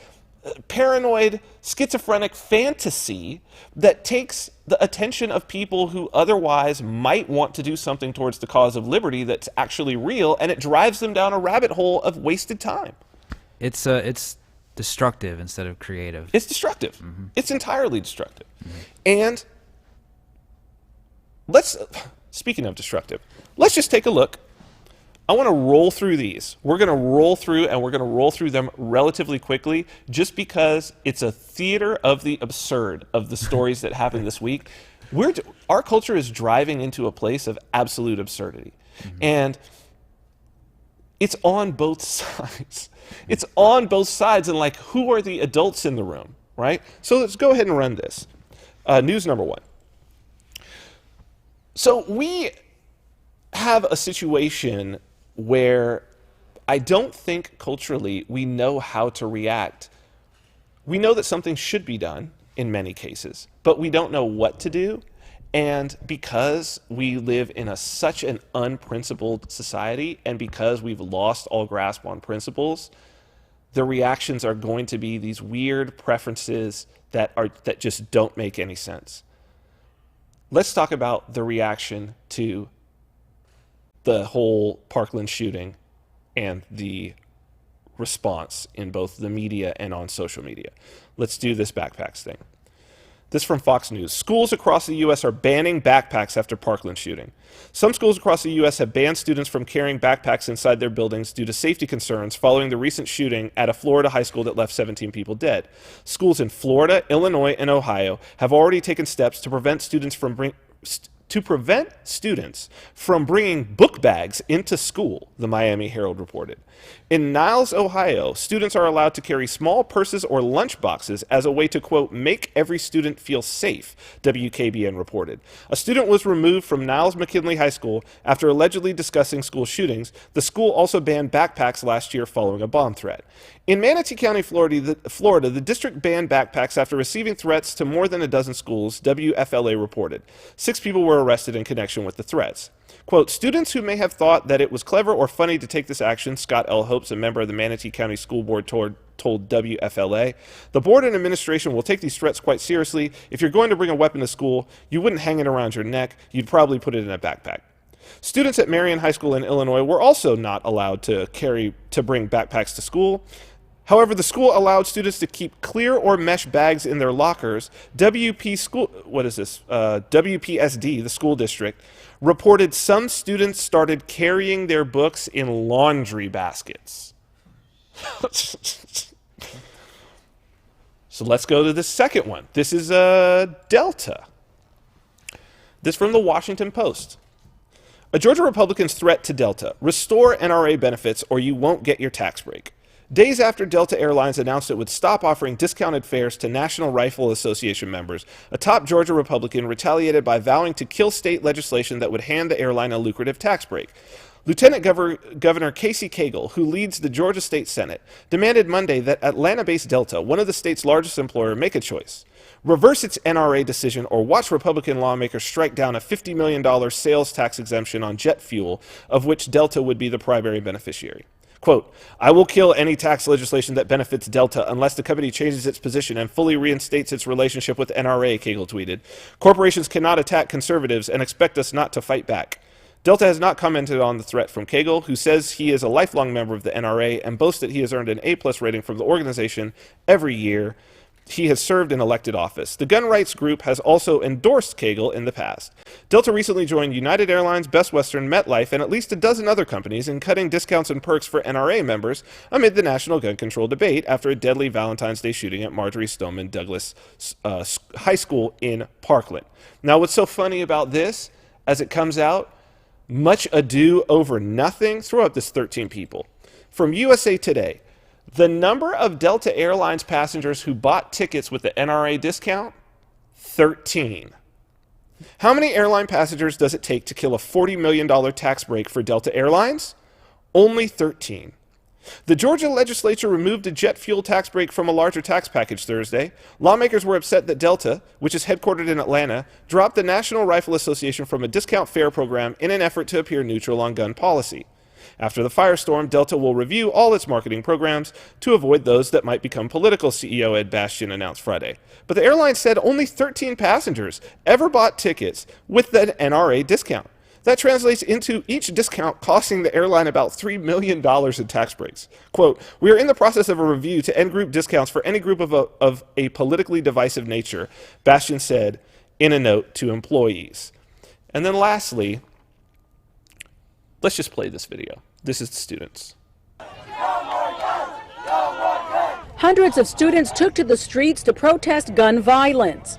paranoid, schizophrenic fantasy that takes the attention of people who otherwise might want to do something towards the cause of liberty that's actually real, and it drives them down a rabbit hole of wasted time. It's destructive instead of creative. It's destructive. It's entirely destructive. And speaking of destructive, let's just take a look. I want to roll through these. We're going to roll through, and we're going to roll through them relatively quickly, just because it's a theater of the absurd of the stories that happened this week. Our culture is driving into a place of absolute absurdity. And it's on both sides. It's on both sides, and like, who are the adults in the room, right? So let's go ahead and run this. News number one. So we have a situation where I don't think culturally we know how to react. We know that something should be done in many cases, but we don't know what to do. And because we live in such an unprincipled society, and because we've lost all grasp on principles, the reactions are going to be these weird preferences that just don't make any sense. Let's talk about the reaction to the whole Parkland shooting and the response in both the media and on social media. Let's do this backpacks thing. This from Fox News. Schools across the U.S. are banning backpacks after Parkland shooting. Some schools across the U.S. have banned students from carrying backpacks inside their buildings due to safety concerns following the recent shooting at a Florida high school that left 17 people dead. Schools in Florida, Illinois, and Ohio have already taken steps to prevent students from bringing book bags into school, the Miami Herald reported. In Niles, Ohio, students are allowed to carry small purses or lunch boxes as a way to, quote, make every student feel safe, WKBN reported. A student was removed from Niles McKinley High School after allegedly discussing school shootings. The school also banned backpacks last year following a bomb threat. In Manatee County, Florida, the district banned backpacks after receiving threats to more than a dozen schools, WFLA reported. 6 people were arrested in connection with the threats. Quote, students who may have thought that it was clever or funny to take this action, Scott L. Hopes, a member of the Manatee County School Board, told WFLA. The board and administration will take these threats quite seriously. If you're going to bring a weapon to school, you wouldn't hang it around your neck. You'd probably put it in a backpack. Students at Marion High School in Illinois were also not allowed to bring backpacks to school. However, the school allowed students to keep clear or mesh bags in their lockers. WPSD, the school district, reported some students started carrying their books in laundry baskets. So let's go to the second one. This is Delta. This from the Washington Post. A Georgia Republican's threat to Delta: restore NRA benefits or you won't get your tax break. Days after Delta Airlines announced it would stop offering discounted fares to National Rifle Association members, a top Georgia Republican retaliated by vowing to kill state legislation that would hand the airline a lucrative tax break. Lieutenant Governor Casey Cagle, who leads the Georgia State Senate, demanded Monday that Atlanta-based Delta, one of the state's largest employers, make a choice: reverse its NRA decision or watch Republican lawmakers strike down a $50 million sales tax exemption on jet fuel, of which Delta would be the primary beneficiary. Quote, I will kill any tax legislation that benefits Delta unless the company changes its position and fully reinstates its relationship with NRA, Cagle tweeted. Corporations cannot attack conservatives and expect us not to fight back. Delta has not commented on the threat from Cagle, who says he is a lifelong member of the NRA and boasts that he has earned an A+ rating from the organization every year. he has served in elected office. The gun rights group has also endorsed Cagle in the past. Delta recently joined United Airlines, Best Western, MetLife, and at least a dozen other companies in cutting discounts and perks for NRA members amid the national gun control debate after a deadly Valentine's Day shooting at Marjorie Stoneman Douglas High School in Parkland. Now, what's so funny about this, as it comes out, much ado over nothing. Throw up this 13 people. From USA Today, the number of Delta Airlines passengers who bought tickets with the NRA discount, 13. How many airline passengers does it take to kill a $40 million tax break for Delta Airlines? Only 13. The Georgia legislature removed a jet fuel tax break from a larger tax package Thursday. Lawmakers were upset that Delta, which is headquartered in Atlanta, dropped the National Rifle Association from a discount fare program in an effort to appear neutral on gun policy. After the firestorm, Delta will review all its marketing programs to avoid those that might become political, CEO Ed Bastian announced Friday. But the airline said only 13 passengers ever bought tickets with the NRA discount. That translates into each discount costing the airline about $3 million in tax breaks. Quote, "We are in the process of a review to end group discounts for any group of a politically divisive nature," Bastian said in a note to employees. And then lastly, let's just play this video. This is the students. Hundreds of students took to the streets to protest gun violence.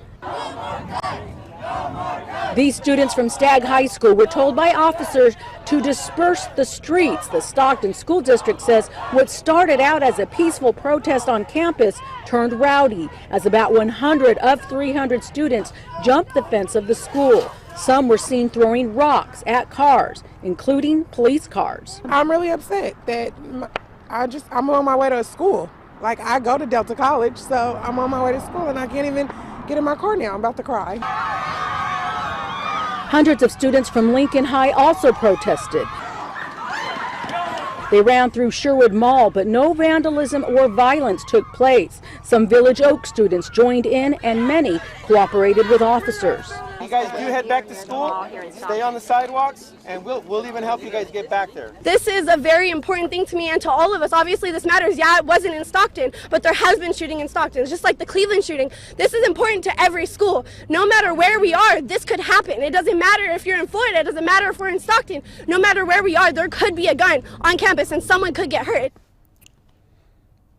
These students from Stagg High School were told by officers to disperse the streets. The Stockton School District says what started out as a peaceful protest on campus turned rowdy as about 100 of 300 students jumped the fence of the school. Some were seen throwing rocks at cars, including police cars. I'm really upset that I'm on my way to school. Like, I go to Delta College, so I'm on my way to school and I can't even get in my car now. I'm about to cry. Hundreds of students from Lincoln High also protested. They ran through Sherwood Mall, but no vandalism or violence took place. Some Village Oak students joined in, and many cooperated with officers. You guys do head back to school, stay on the sidewalks, and we'll even help you guys get back there. This is a very important thing to me and to all of us. Obviously, this matters. Yeah, it wasn't in Stockton, but there has been shooting in Stockton. It's just like the Cleveland shooting. This is important to every school. No matter where we are, this could happen. It doesn't matter if you're in Florida. It doesn't matter if we're in Stockton. No matter where we are, there could be a gun on campus and someone could get hurt.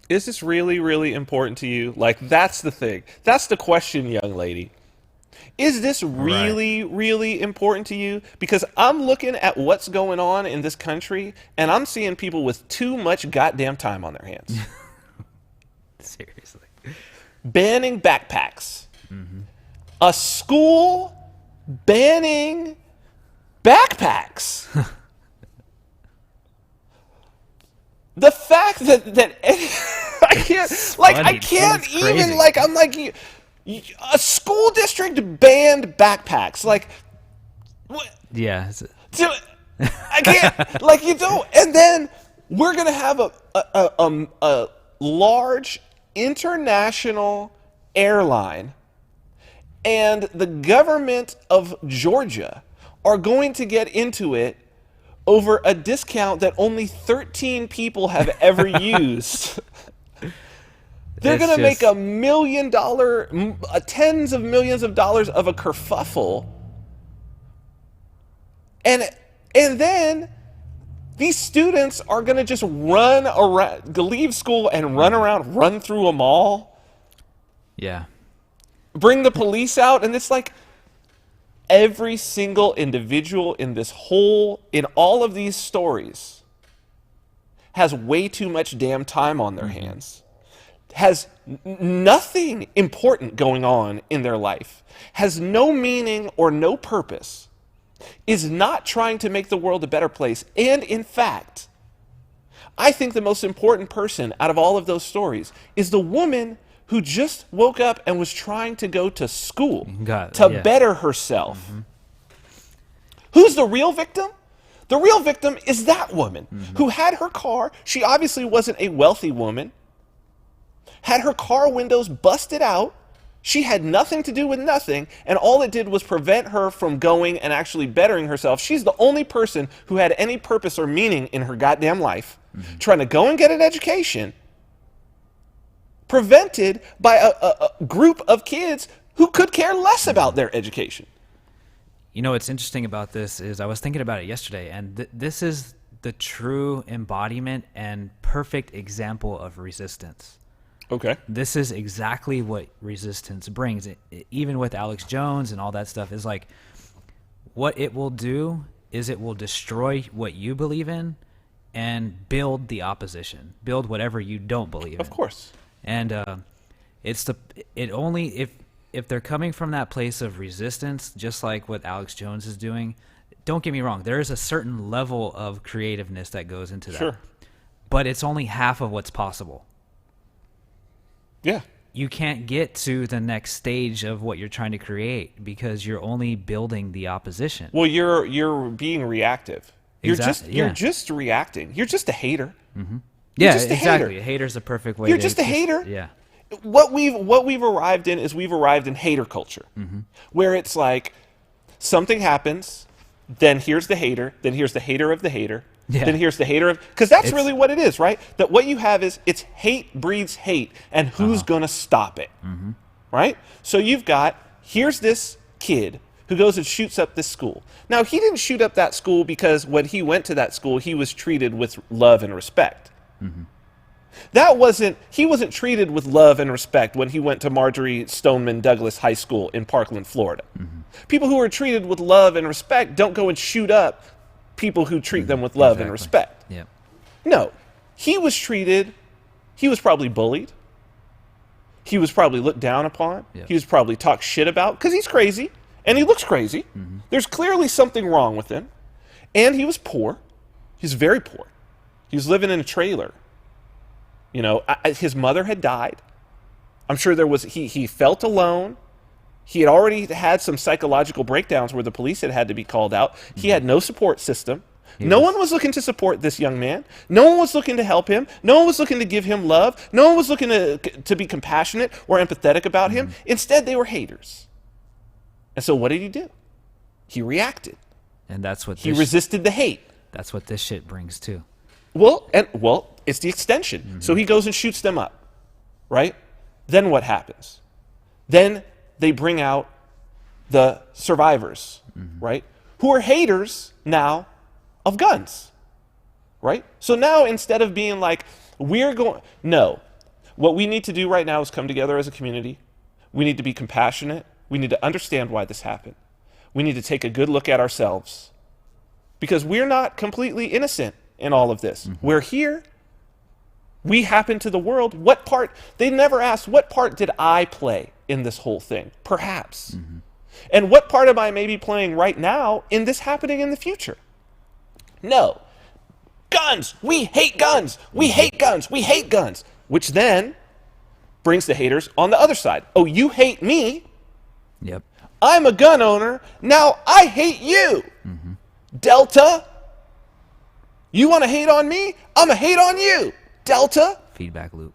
Is this really, really important to you? Like, that's the thing. That's the question, young lady. Is this really, really important to you? Because I'm looking at what's going on in this country, and I'm seeing people with too much goddamn time on their hands. Seriously. Banning backpacks. Mm-hmm. A school banning backpacks. The fact that I can't even, like, I'm like, a school district banned backpacks. Like, what? Yeah. I can't, like, you don't. And then we're going to have a large international airline, and the government of Georgia are going to get into it over a discount that only 13 people have ever used. They're going to make $1 million, tens of millions of dollars of a kerfuffle. And then these students are going to just run around, leave school and run around, run through a mall. Yeah. Bring the police out. And it's like every single individual in all of these stories has way too much damn time on their hands. Has nothing important going on in their life, has no meaning or no purpose, is not trying to make the world a better place. And in fact, I think the most important person out of all of those stories is the woman who just woke up and was trying to go to school to better herself. Mm-hmm. Who's the real victim? The real victim is that woman who had her car. She obviously wasn't a wealthy woman. Had her car windows busted out. She had nothing to do with nothing, and all it did was prevent her from going and actually bettering herself. She's the only person who had any purpose or meaning in her goddamn life, trying to go and get an education, prevented by a group of kids who could care less about their education. You know, what's interesting about this is I was thinking about it yesterday, and this is the true embodiment and perfect example of resistance. Okay. This is exactly what resistance brings. Even with Alex Jones and all that stuff, is like, what it will do is it will destroy what you believe in and build the opposition, build whatever you don't believe in. Of course. And if they're coming from that place of resistance, just like what Alex Jones is doing, don't get me wrong, there is a certain level of creativeness that goes into that. Sure. But it's only half of what's possible. Yeah. You can't get to the next stage of what you're trying to create because you're only building the opposition. Well, you're being reactive. You're Yeah. just reacting. You're just a hater. Mm-hmm. You're Yeah, just a exactly. hater. A hater's a perfect way. You're just a hater. Yeah. What we've arrived in is we've arrived in hater culture, where it's like something happens, then here's the hater, then here's the hater of the hater, Yeah. then here's the hater of, because that's really what it is, right? That what you have is it's hate breeds hate, and who's gonna stop it, right? So you've got, here's this kid who goes and shoots up this school. Now, he didn't shoot up that school because when he went to that school, he was treated with love and respect. He wasn't treated with love and respect when he went to Marjorie Stoneman Douglas High School in Parkland, Florida. People who are treated with love and respect don't go and shoot up people who treat them with love and respect. Yep. No, he was probably bullied. He was probably looked down upon. Yep. He was probably talked shit about because he's crazy and he looks crazy. There's clearly something wrong with him. And he was poor. He's very poor. He was living in a trailer. You know, his mother had died. I'm sure he felt alone. He had already had some psychological breakdowns where the police had to be called out. He had no support system. No one was looking to support this young man. No one was looking to help him. No one was looking to give him love. No one was looking to be compassionate or empathetic about him. Instead, they were haters. And so what did he do? He reacted. And that's what He resisted the hate. that's what this shit brings too. Well, it's the extension. So he goes and shoots them up, right? Then what happens? Then they bring out the survivors, right? Who are haters now of guns, right? So now instead of being like, no, what we need to do right now is come together as a community. We need to be compassionate. We need to understand why this happened. We need to take a good look at ourselves because we're not completely innocent in all of this. We're here. We happen to the world. What part? They never asked, what part did I play in this whole thing? Perhaps. And what part am I maybe playing right now in this happening in the future? No. Guns. We hate guns. We hate guns. We hate guns. Which then brings the haters on the other side. Oh, you hate me. Yep. I'm a gun owner. Now I hate you. Delta. You want to hate on me? I'm going to hate on you. Delta. Feedback loop.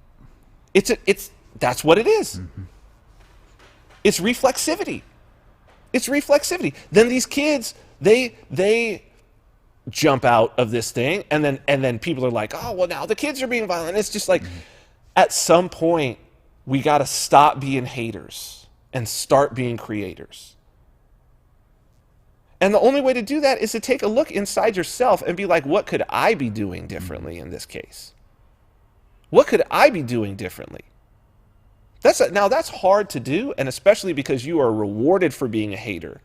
That's what it is. It's reflexivity. It's reflexivity. Then these kids, they jump out of this thing, and then people are like, oh, well, now the kids are being violent. It's just like, at some point, we got to stop being haters and start being creators. And the only way to do that is to take a look inside yourself and be like, what could I be doing differently in this case? What could I be doing differently? Now that's hard to do, and especially because you are rewarded for being a hater,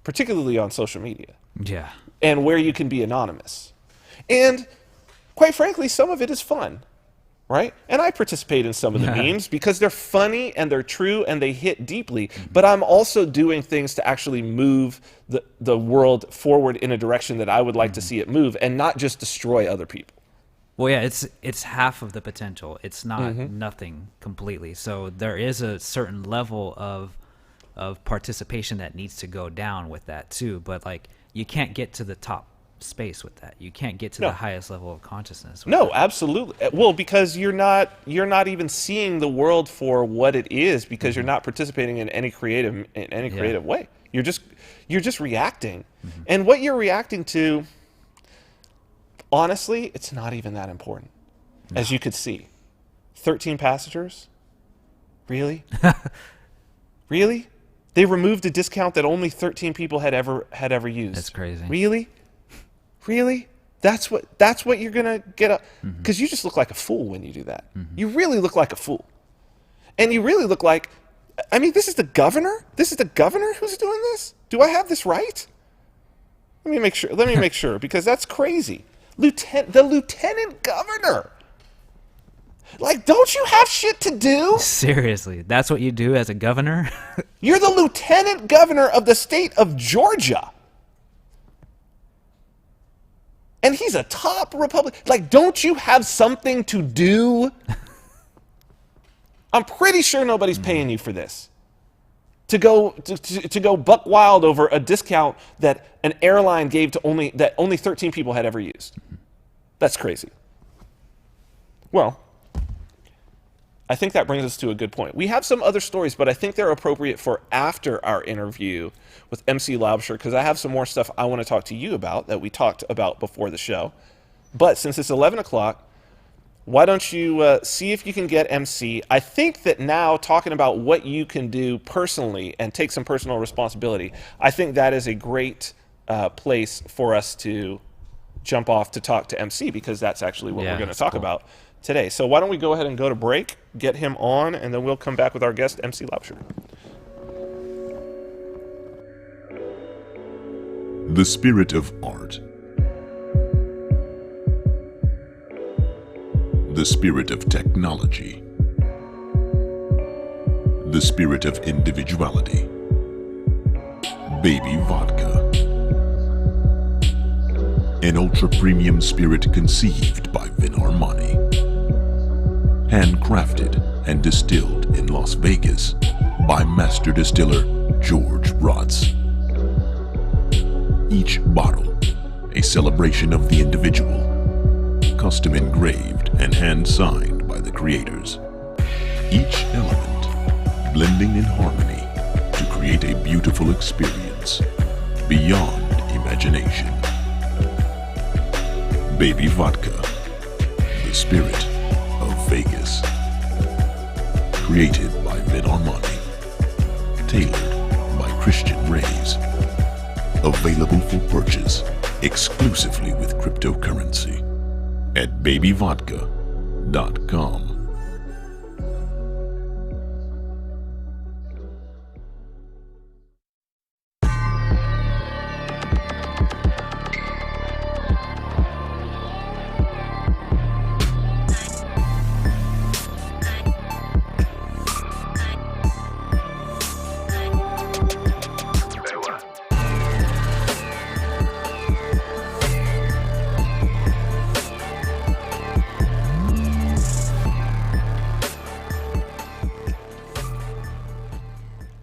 particularly on social media. Yeah. And where you can be anonymous. And quite frankly, some of it is fun, right? And I participate in some of the memes because they're funny and they're true and they hit deeply. But I'm also doing things to actually move the world forward in a direction that I would like to see it move and not just destroy other people. Well, yeah, it's half of the potential. It's not nothing completely. So there is a certain level of participation that needs to go down with that too. But like, you can't get to the top space with that. You can't get to the highest level of consciousness. No, absolutely. Well, because you're not even seeing the world for what it is because you're not participating in any creative way. You're just reacting, and what you're reacting to. Honestly, it's not even that important. As you could see, 13 passengers, Really? Really? They removed a discount that only 13 people had ever used. That's crazy. Really? Really? That's what you're gonna get up, because you just look like a fool when you do that. You really look like a fool, and you really look like, I mean, this is the governor. This is the governor who's doing this. Do I have this right? Let me make sure, because that's crazy. The lieutenant governor. Like, don't you have shit to do? Seriously, that's what you do as a governor? You're the lieutenant governor of the state of Georgia. And he's a top Republican. Like, don't you have something to do? I'm pretty sure nobody's paying you for this. To go buck wild over a discount that an airline gave to only 13 people had ever used. That's crazy. Well, I think that brings us to a good point. We have some other stories, but I think they're appropriate for after our interview with MC Laubscher, because I have some more stuff I want to talk to you about that we talked about before the show. But since it's 11 o'clock, why don't you see if you can get MC? I think that now, talking about what you can do personally and take some personal responsibility, I think that is a great place for us to jump off to talk to MC, because that's actually what we're going to talk about today. So why don't we go ahead and go to break, get him on, and then we'll come back with our guest, MC Laubscher. The spirit of art. The spirit of technology. The spirit of individuality. Baby Vodka. An ultra-premium spirit conceived by Vin Armani. Handcrafted and distilled in Las Vegas by master distiller George Rotz. Each bottle, a celebration of the individual, custom engraved and hand-signed by the creators. Each element blending in harmony to create a beautiful experience beyond imagination. Baby Vodka, the spirit of Vegas. Created by Vin Armani. Tailored by Christian Rays. Available for purchase exclusively with cryptocurrency at babyvodka.com.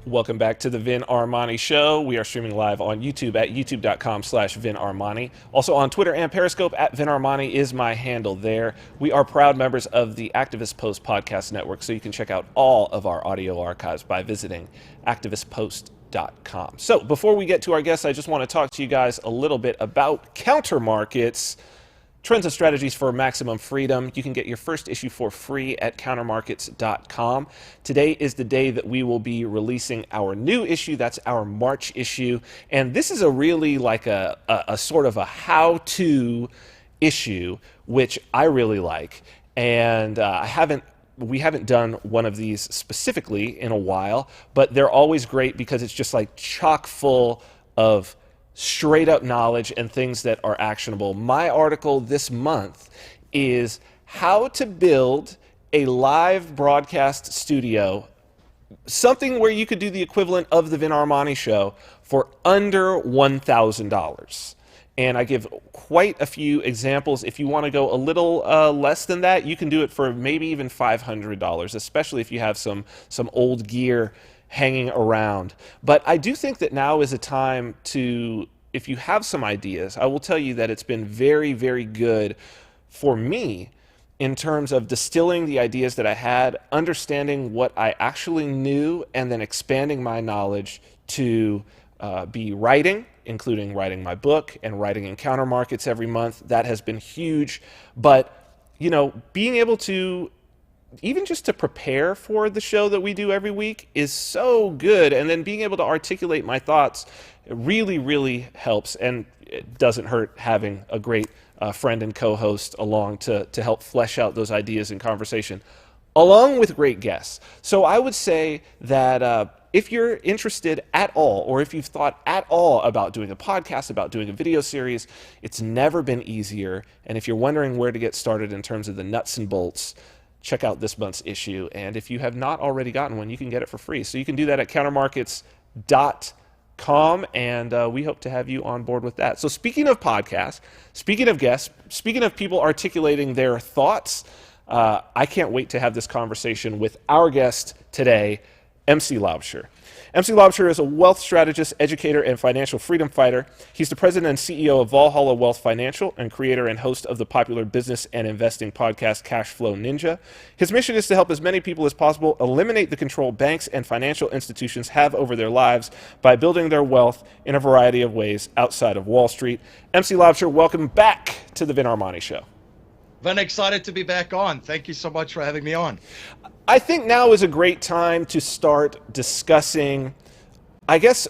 Welcome back to the Vin Armani Show. We are streaming live on YouTube at youtube.com/Vin Armani. Also on Twitter and Periscope at Vin Armani is my handle there. We are proud members of the Activist Post Podcast Network, so you can check out all of our audio archives by visiting activistpost.com. So before we get to our guests, I just want to talk to you guys a little bit about counter markets. Trends and strategies for maximum freedom. You can get your first issue for free at countermarkets.com. Today is the day that we will be releasing our new issue. That's our March issue. And this is a really like a sort of a how-to issue, which I really like. And we haven't done one of these specifically in a while, but they're always great because it's just like chock full of straight up knowledge and things that are actionable. My article this month is how to build a live broadcast studio, something where you could do the equivalent of the Vin Armani Show for under $1,000. And I give quite a few examples. If you want to go a little less than that, you can do it for maybe even $500, especially if you have some old gear hanging around. But I do think that now is a time to, if you have some ideas, I will tell you that it's been very, very good for me in terms of distilling the ideas that I had, understanding what I actually knew, and then expanding my knowledge to be writing, including writing my book and writing in counter markets every month. That has been huge. But, you know, being able to even just to prepare for the show that we do every week is so good. And then being able to articulate my thoughts really, really helps. And it doesn't hurt having a great friend and co-host along to help flesh out those ideas in conversation, along with great guests. So I would say that if you're interested at all, or if you've thought at all about doing a podcast, about doing a video series, it's never been easier. And if you're wondering where to get started in terms of the nuts and bolts, check out this month's issue. And if you have not already gotten one, you can get it for free. So you can do that at countermarkets.com, and we hope to have you on board with that. So speaking of podcasts, speaking of guests, speaking of people articulating their thoughts, I can't wait to have this conversation with our guest today, MC Laubscher. MC Laubscher is a wealth strategist, educator, and financial freedom fighter. He's the president and CEO of Valhalla Wealth Financial and creator and host of the popular business and investing podcast Cashflow Ninja. His mission is to help as many people as possible eliminate the control banks and financial institutions have over their lives by building their wealth in a variety of ways outside of Wall Street. MC Laubscher, welcome back to the Vin Armani Show. Vin, excited to be back on. Thank you so much for having me on. I think now is a great time to start discussing, I guess,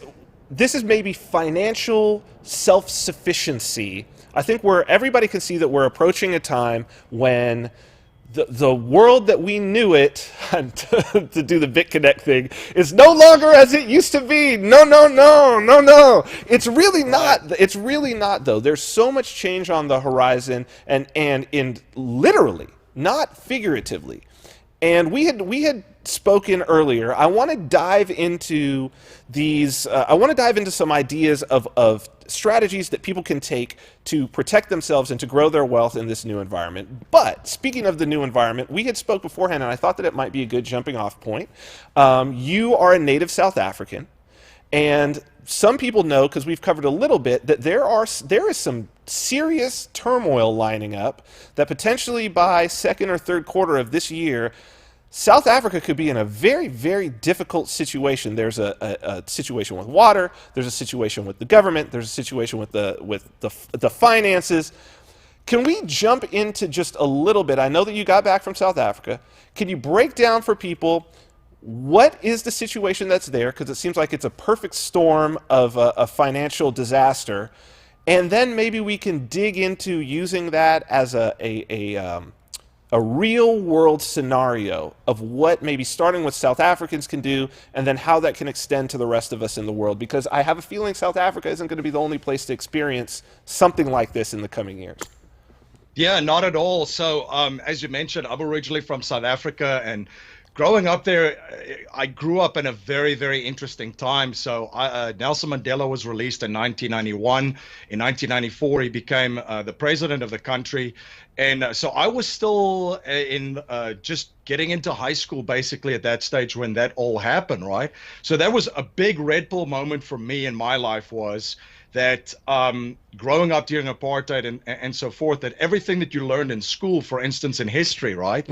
this is maybe financial self-sufficiency. I think everybody can see that we're approaching a time when the world that we knew it, to do the BitConnect thing, is no longer as it used to be. No. It's really not. It's really not, though. There's so much change on the horizon, and in literally, not figuratively. And we had spoken earlier. I want to dive into these. I want to dive into some ideas of strategies that people can take to protect themselves and to grow their wealth in this new environment. But speaking of the new environment, we had spoke beforehand, and I thought that it might be a good jumping off point. You are a native South African, and some people know, because we've covered a little bit, that there is some serious turmoil lining up that potentially by second or third quarter of this year, South Africa could be in a very, very difficult situation. There's a situation with water. There's a situation with the government. There's a situation with the finances. Can we jump into just a little bit? I know that you got back from South Africa. Can you break down for people what is the situation that's there? Because it seems like it's a perfect storm of a financial disaster. And then maybe we can dig into using that as a real world scenario of what maybe starting with South Africans can do, and then how that can extend to the rest of us in the world. Because I have a feeling South Africa isn't going to be the only place to experience something like this in the coming years. Yeah, not at all. So as you mentioned, I'm originally from South Africa, and growing up there, I grew up in a very, very interesting time. So Nelson Mandela was released in 1991. In 1994, he became the president of the country. And so I was still just getting into high school, basically, at that stage when that all happened, right? So that was a big red pill moment for me in my life, was that growing up during apartheid and so forth, that everything that you learned in school, for instance, in history, right,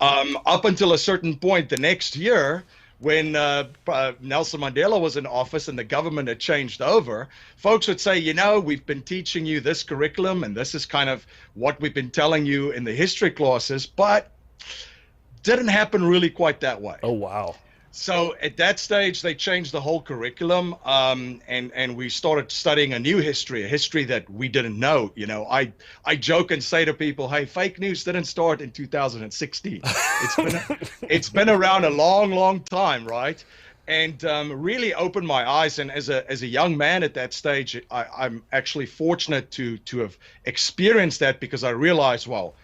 up until a certain point the next year, when Nelson Mandela was in office and the government had changed over, folks would say, we've been teaching you this curriculum, and this is kind of what we've been telling you in the history classes, but didn't happen really quite that way. Oh, wow. So at that stage, they changed the whole curriculum, and we started studying a new history, a history that we didn't know. I joke and say to people, hey, fake news didn't start in 2016. It's been around a long, long time, right? And really opened my eyes. And as a young man at that stage, I'm actually fortunate to have experienced that, because I realized, well,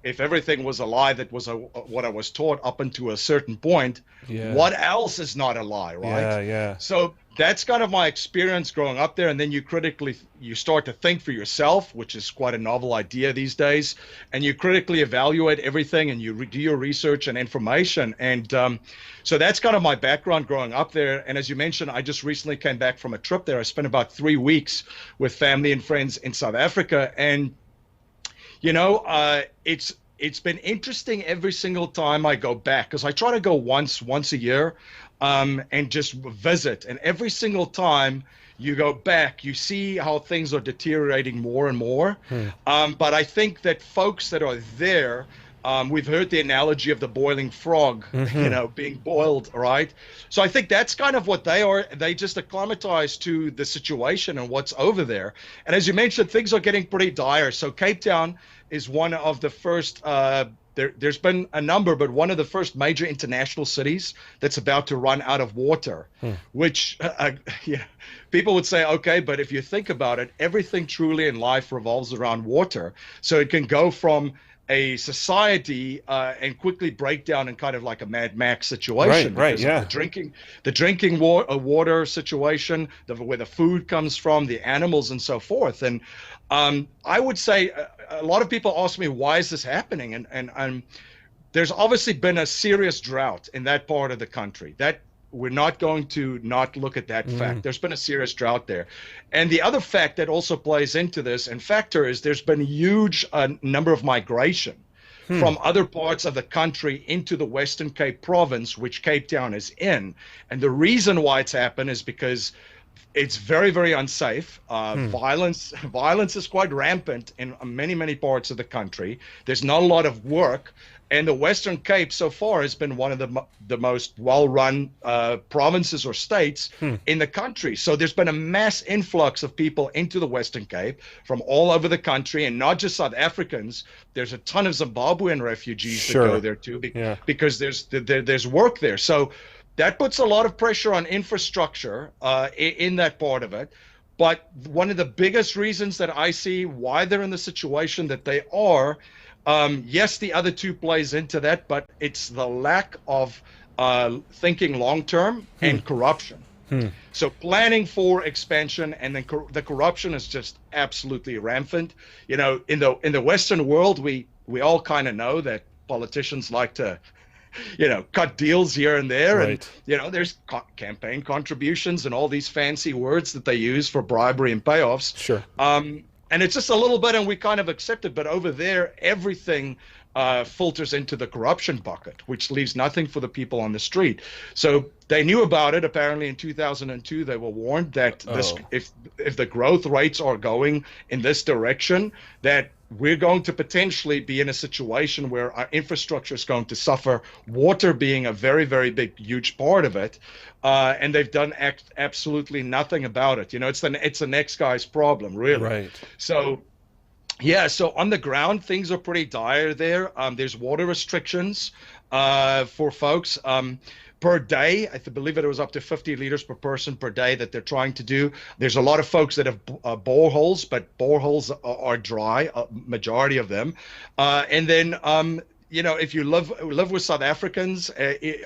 if everything was a lie, that was what I was taught up until a certain point, what else is not a lie, right? Yeah. So that's kind of my experience growing up there. And then you start to think for yourself, which is quite a novel idea these days. And you critically evaluate everything, and you do your research and information. And so that's kind of my background growing up there. And as you mentioned, I just recently came back from a trip there. I spent about 3 weeks with family and friends in South Africa. And it's been interesting every single time I go back, because I try to go once a year and just visit. And every single time you go back, you see how things are deteriorating more and more. But I think that folks that are there We've heard the analogy of the boiling frog, being boiled, right? So I think that's kind of what they are. They just acclimatize to the situation and what's over there. And as you mentioned, things are getting pretty dire. So Cape Town is one of the first, there's been a number, but one of the first major international cities that's about to run out of water, which people would say, okay, but if you think about it, everything truly in life revolves around water. So it can go from a society and quickly break down in kind of like a Mad Max situation. Right, because yeah. of the drinking water situation, where the food comes from, the animals, and so forth. And I would say a lot of people ask me, why is this happening? And there's obviously been a serious drought in that part of the country. That we're not going to not look at that fact. There's been a serious drought there. And the other fact that also plays into this and factor is there's been a huge number of migration from other parts of the country into the Western Cape province, which Cape Town is in. And the reason why it's happened is because it's very, very unsafe. Violence is quite rampant in many, many parts of the country. There's not a lot of work. And the Western Cape so far has been one of the most well-run provinces or states in the country. So there's been a mass influx of people into the Western Cape from all over the country, and not just South Africans. There's a ton of Zimbabwean refugees that go there too, because there's work there. So that puts a lot of pressure on infrastructure in that part of it. But one of the biggest reasons that I see why they're in the situation that they are, yes, the other two plays into that, but it's the lack of thinking long-term and corruption. So planning for expansion, and then the corruption is just absolutely rampant. In the Western world, we all kind of know that politicians like to cut deals here and there. Right. And, there's campaign contributions and all these fancy words that they use for bribery and payoffs. Sure. And it's just a little bit, and we kind of accept it. But over there, everything filters into the corruption bucket, which leaves nothing for the people on the street. So they knew about it. Apparently, in 2002, they were warned that if the growth rates are going in this direction, that we're going to potentially be in a situation where our infrastructure is going to suffer, water being a very, very big, huge part of it. And they've done absolutely nothing about it. It's the next guy's problem, really. Right. So, yeah, so on the ground, things are pretty dire there. There's water restrictions for folks. Per day, I believe it was up to 50 liters per person per day that they're trying to do. There's a lot of folks that have boreholes, but boreholes are dry, majority of them. And then, if you live with South Africans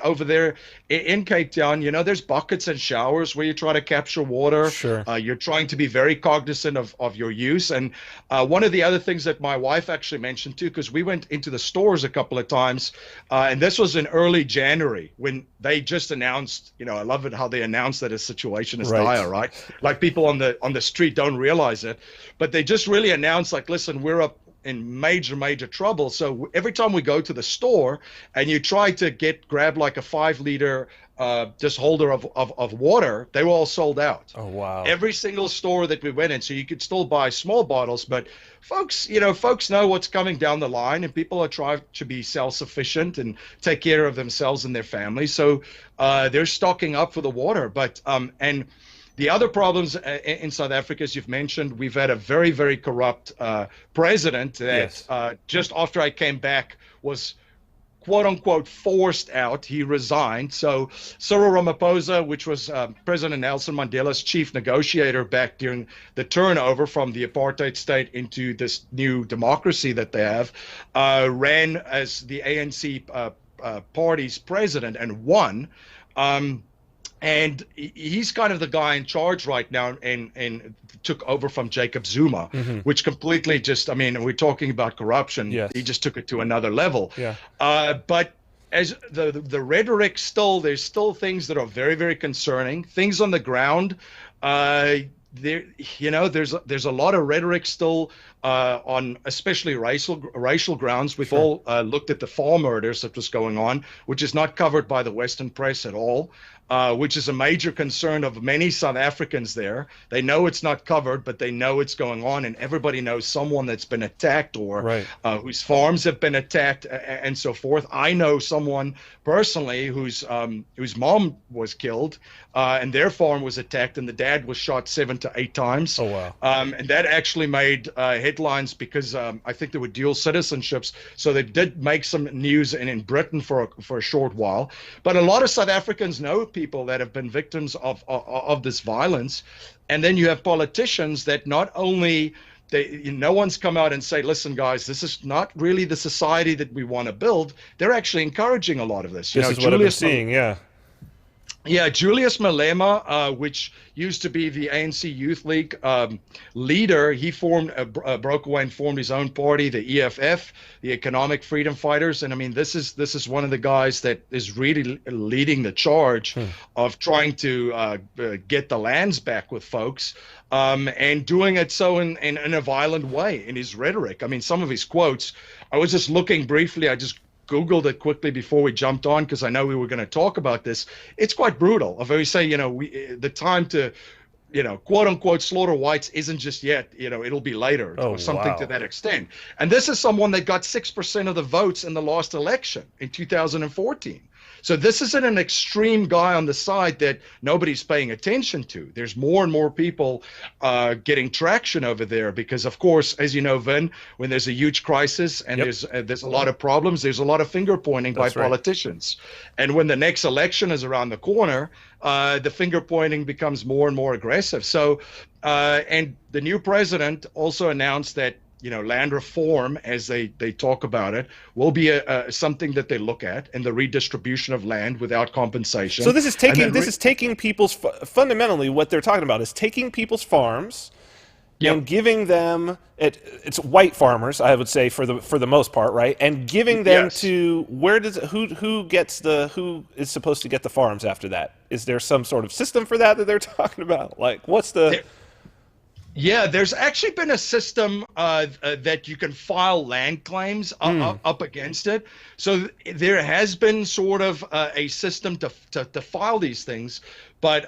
over there in Cape Town, there's buckets and showers where you try to capture water. Sure. You're trying to be very cognizant of your use. And one of the other things that my wife actually mentioned too, because we went into the stores a couple of times, and this was in early January when they just announced, I love it how they announced that a situation is dire, right? Like people on the street don't realize it, but they just really announced, like, listen, we're up in major trouble. So every time we go to the store and you try to grab like a 5-liter just holder of water, they were all sold out. Oh, wow. Every single store that we went in. So you could still buy small bottles, but folks know what's coming down the line, and people are trying to be self-sufficient and take care of themselves and their families. So they're stocking up for the water. But and the other problems in South Africa, as you've mentioned, we've had a very, very corrupt president that just after I came back was quote unquote forced out. He resigned. So Cyril Ramaphosa, which was President Nelson Mandela's chief negotiator back during the turnover from the apartheid state into this new democracy that they have, ran as the ANC party's president and won. And he's kind of the guy in charge right now and took over from Jacob Zuma, which completely just, we're talking about corruption. Yes. He just took it to another level. Yeah. But as the rhetoric there's still things that are very, very concerning. Things on the ground, there's a lot of rhetoric still on especially racial grounds. We've all looked at the fall murders that was going on, which is not covered by the Western press at all. which is a major concern of many South Africans there. They know it's not covered, but they know it's going on, and everybody knows someone that's been attacked or whose farms have been attacked and so forth. I know someone personally whose mom was killed and their farm was attacked, and the dad was shot 7 to 8 times. Oh, wow. And that actually made headlines because I think there were dual citizenships, so they did make some news in Britain for a short while. But a lot of South Africans know people that have been victims of this violence, and then you have politicians that not only no one's come out and say, listen, guys, this is not really the society that we want to build. They're actually encouraging a lot of this. This is what I've been seeing, yeah. Yeah, Julius Malema, which used to be the ANC Youth League leader, he broke away and formed his own party, the EFF, the Economic Freedom Fighters. And I mean, this is one of the guys that is really leading the charge of trying to get the lands back with folks, and doing it so in a violent way in his rhetoric. I mean, some of his quotes, I was just looking briefly, I just Googled it quickly before we jumped on because I know we were going to talk about this. It's quite brutal. If we say, the time to, quote unquote, slaughter whites isn't just yet, it'll be later or something to that extent. And this is someone that got 6% of the votes in the last election in 2014. So this isn't an extreme guy on the side that nobody's paying attention to. There's more and more people getting traction over there because, of course, as you know, Vin, when there's a huge crisis and there's a lot of problems, there's a lot of finger pointing by politicians. And when the next election is around the corner, the finger pointing becomes more and more aggressive. So, and the new president also announced that land reform, as they talk about it, will be something that they look at, and the redistribution of land without compensation. So this is taking people's, fundamentally what they're talking about is taking people's farms and giving them, it's white farmers, I would say, for the most part, right? And giving them to, who is supposed to get the farms after that? Is there some sort of system for that they're talking about? Like, what's the... Yeah, there's actually been a system that you can file land claims up against it. So there has been sort of a system to file these things. But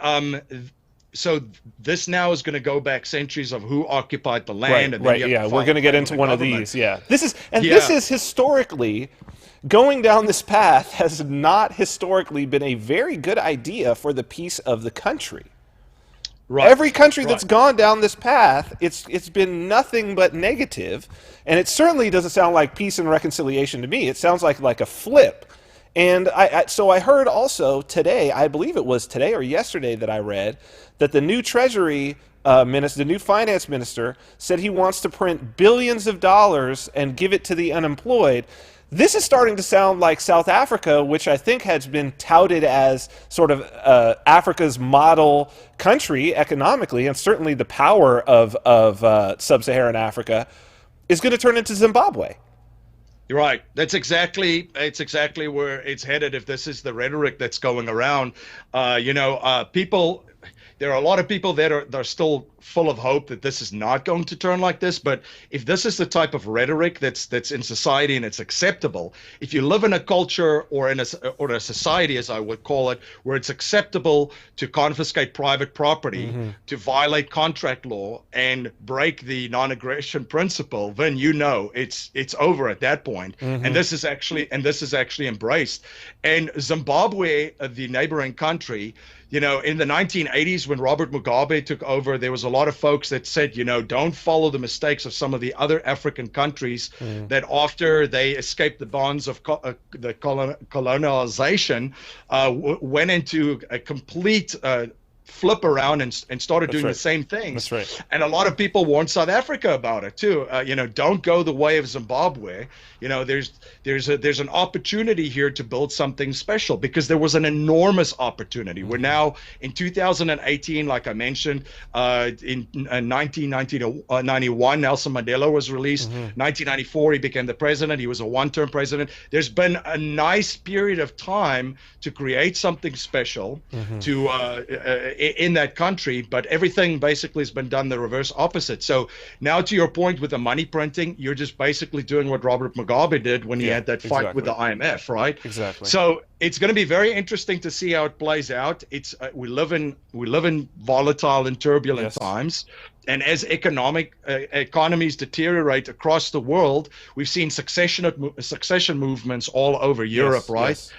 so this now is going to go back centuries of who occupied the land. We're going to get into one of these. Yeah, this is historically, going down this path has not historically been a very good idea for the peace of the country. Right. Every country that's gone down this path, it's been nothing but negative, and it certainly doesn't sound like peace and reconciliation to me. It sounds like a flip. And so I heard also today, I believe it was today or yesterday that I read, that the new Treasury minister, the new finance minister, said he wants to print billions of dollars and give it to the unemployed. This is starting to sound like South Africa, which I think has been touted as sort of Africa's model country economically, and certainly the power of sub-Saharan Africa is going to turn into Zimbabwe. You're right. It's exactly where it's headed if this is the rhetoric that's going around. People. There are a lot of people that are still full of hope that this is not going to turn like this. But if this is the type of rhetoric that's in society and it's acceptable, if you live in a culture or in a society, as I would call it, where it's acceptable to confiscate private property, to violate contract law, and break the non-aggression principle, then it's over at that point. And this is actually embraced. And Zimbabwe, the neighboring country, in the 1980s when Robert Mugabe took over, there was a lot of folks that said, don't follow the mistakes of some of the other African countries that after they escaped the bonds of the colonization, went into a complete flip around and started doing the same things. That's right. And a lot of people warned South Africa about it too. Don't go the way of Zimbabwe. There's an opportunity here to build something special because there was an enormous opportunity. We're now in 2018, like I mentioned, in 1991, Nelson Mandela was released. 1994, he became the president. He was a one-term president. There's been a nice period of time to create something special, to in that country, but everything basically has been done the reverse opposite. So now, to your point with the money printing, you're just basically doing what Robert Mugabe did when he had that fight with the IMF, right? Exactly. So it's going to be very interesting to see how it plays out. It's we live in volatile and turbulent times. And as economies deteriorate across the world, we've seen succession movements all over Europe, right?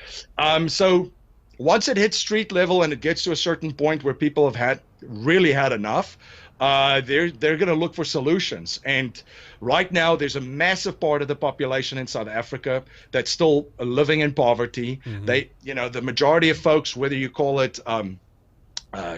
So once it hits street level and it gets to a certain point where people have really had enough, they're going to look for solutions. And right now, there's a massive part of the population in South Africa that's still living in poverty. They, the majority of folks, whether you call it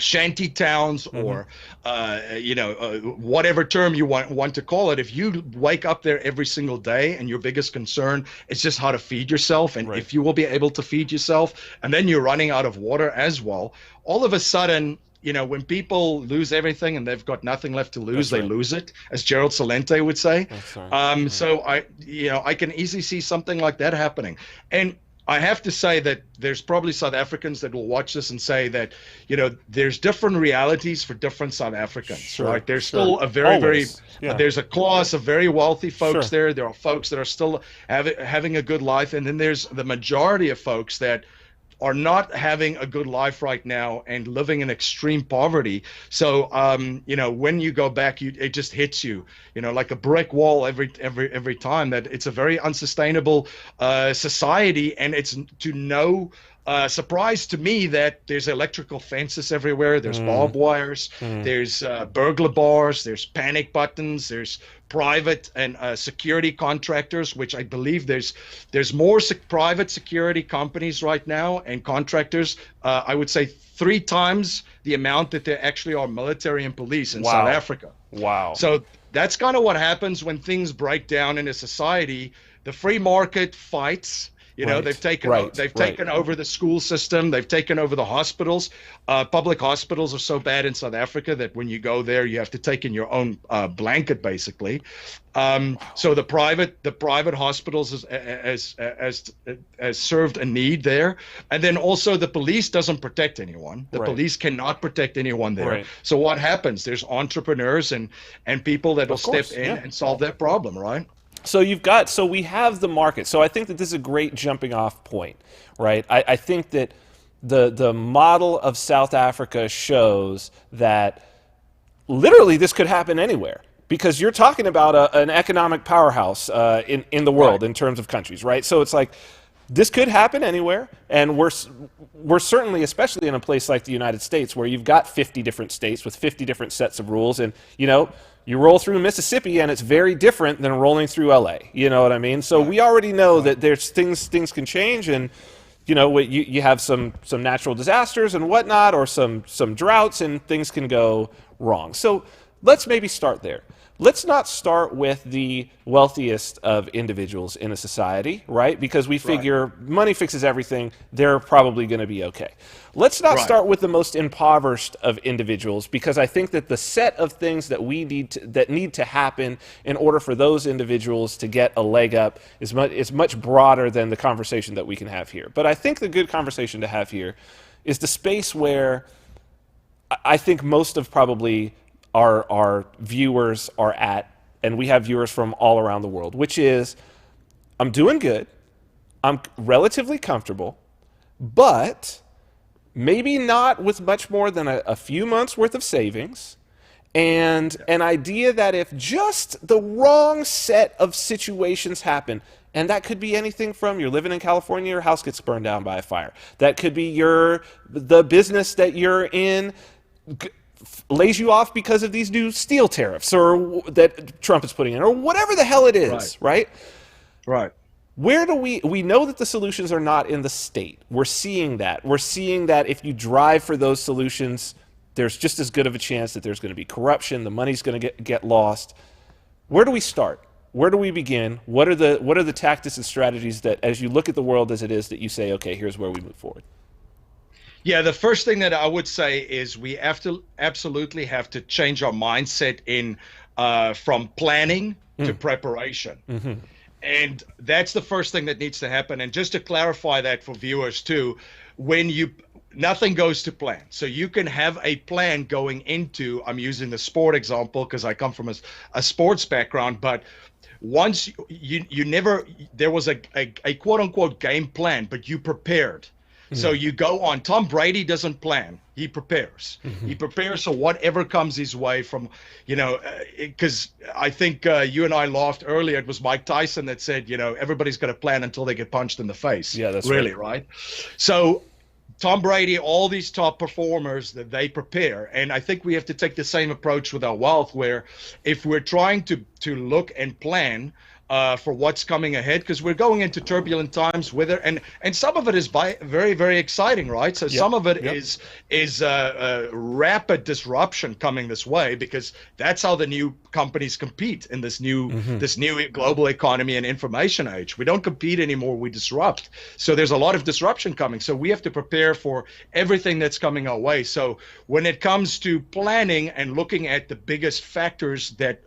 shanty towns or whatever term you want to call it, if you wake up there every single day and your biggest concern is just how to feed yourself, and if you will be able to feed yourself, and then you're running out of water as well, all of a sudden, when people lose everything and they've got nothing left to lose, they lose it, as Gerald Celente would say. So I can easily see something like that happening. And I have to say that there's probably South Africans that will watch this and say that, there's different realities for different South Africans, right? There's still a very there's a class of very wealthy folks there. There are folks that are still having a good life. And then there's the majority of folks that are not having a good life right now and living in extreme poverty. So, when you go back, it just hits you, like a brick wall every time, that it's a very unsustainable society. And it's to no surprise to me that there's electrical fences everywhere. There's barbed wires. There's burglar bars. There's panic buttons. There's private and security contractors, which I believe there's more private security companies right now and contractors. I would say 3 times the amount that there actually are military and police in South Africa. Wow. So that's kind of what happens when things break down in a society. The free market fights. They've taken over the school system. They've taken over the hospitals. Public hospitals are so bad in South Africa that when you go there, you have to take in your own blanket, basically. So the private hospitals has served a need there. And then also the police doesn't protect anyone. The police cannot protect anyone there. So what happens? There's entrepreneurs and people that will step in and solve that problem, right? So we have the market. So I think that this is a great jumping off point, right? I think that the model of South Africa shows that literally this could happen anywhere, because you're talking about an economic powerhouse in the world in terms of countries, right? So it's like this could happen anywhere, and we're certainly, especially in a place like the United States, where you've got 50 different states with 50 different sets of rules, and you roll through Mississippi and it's very different than rolling through LA. You know what I mean? So we already know that there's things can change, and you have some natural disasters and whatnot, or some droughts, and things can go wrong. So let's maybe start there. Let's not start with the wealthiest of individuals in a society, right? Because we figure money fixes everything. They're probably going to be okay. Let's not start with the most impoverished of individuals, because I think that the set of things that need to happen in order for those individuals to get a leg up is much broader than the conversation that we can have here. But I think the good conversation to have here is the space where I think most of probably our viewers are at, and we have viewers from all around the world, which is, I'm doing good, I'm relatively comfortable, but maybe not with much more than a few months worth of savings, and an idea that if just the wrong set of situations happen, and that could be anything from you're living in California, your house gets burned down by a fire. That could be the business that you're in lays you off because of these new steel tariffs or that Trump is putting in, or whatever the hell it is, right? Right. Where do we know that the solutions are not in the state. We're seeing that. We're seeing that if you drive for those solutions, there's just as good of a chance that there's going to be corruption, the money's going to get lost. Where do we start? Where do we begin? What are the tactics and strategies that, as you look at the world as it is, that you say, okay, here's where we move forward? Yeah, the first thing that I would say is we absolutely have to change our mindset from planning to preparation. Mm-hmm. And that's the first thing that needs to happen. And just to clarify that for viewers too, when nothing goes to plan. So you can have a plan going into, I'm using the sport example because I come from a sports background, but once you never, there was a quote unquote game plan, but you prepared. So you go on. Tom Brady doesn't plan. He prepares. He prepares for whatever comes his way from, because I think you and I laughed earlier. It was Mike Tyson that said, everybody's going to plan until they get punched in the face. Yeah, that's really right. So Tom Brady, all these top performers, that they prepare. And I think we have to take the same approach with our wealth, where if we're trying to look and plan for what's coming ahead, because we're going into turbulent times with it, and some of it is very, very exciting, right? So some of it is rapid disruption coming this way, because that's how the new companies compete in this new global economy and information age. We don't compete anymore, we disrupt. So there's a lot of disruption coming. So we have to prepare for everything that's coming our way. So when it comes to planning and looking at the biggest factors that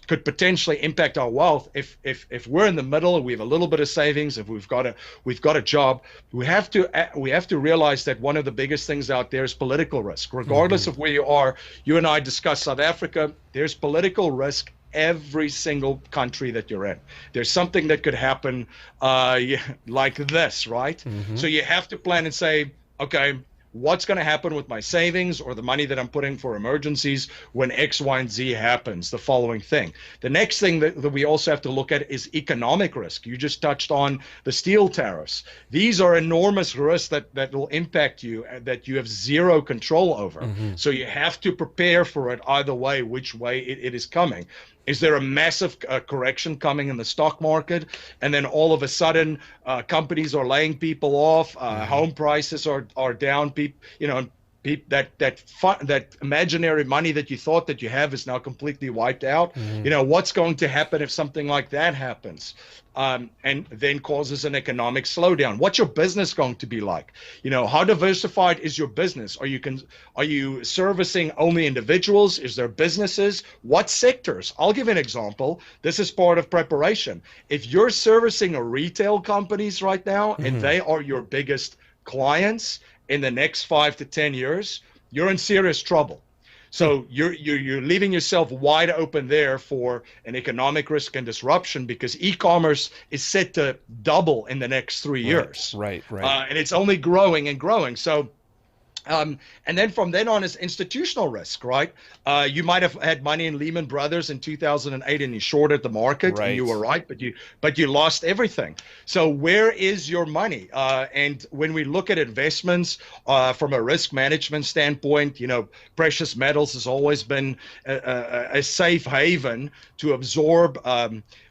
could potentially impact our wealth, if we're in the middle, we have a little bit of savings, if we've got a job, we have to realize that one of the biggest things out there is political risk. Regardless of where you are, you and I discussed South Africa, there's political risk every single country that you're in. There's something that could happen like this, right? So you have to plan and say, okay, what's going to happen with my savings or the money that I'm putting for emergencies when X, Y, and Z happens, the following thing. The next thing that we also have to look at is economic risk. You just touched on the steel tariffs. These are enormous risks that will impact you, that you have zero control over. So you have to prepare for it either way, which way it is coming. Is there a massive correction coming in the stock market, and then all of a sudden companies are laying people off, home prices are down, that imaginary money that you thought that you have is now completely wiped out? What's going to happen if something like that happens, and then causes an economic slowdown? What's your business going to be like? How diversified is your business? Are you servicing only individuals? Is there businesses? What sectors? I'll give an example. This is part of preparation. If you're servicing retail companies right now, and they are your biggest clients in the next 5 to 10 years, you're in serious trouble. So you're leaving yourself wide open there for an economic risk and disruption, because e-commerce is set to double in the next 3 years. Right. And it's only growing and growing. So and then from then on is institutional risk, right? You might have had money in Lehman Brothers in 2008 and you shorted the market, and you were right, but you lost everything. So where is your money? And when we look at investments from a risk management standpoint, precious metals has always been a safe haven to absorb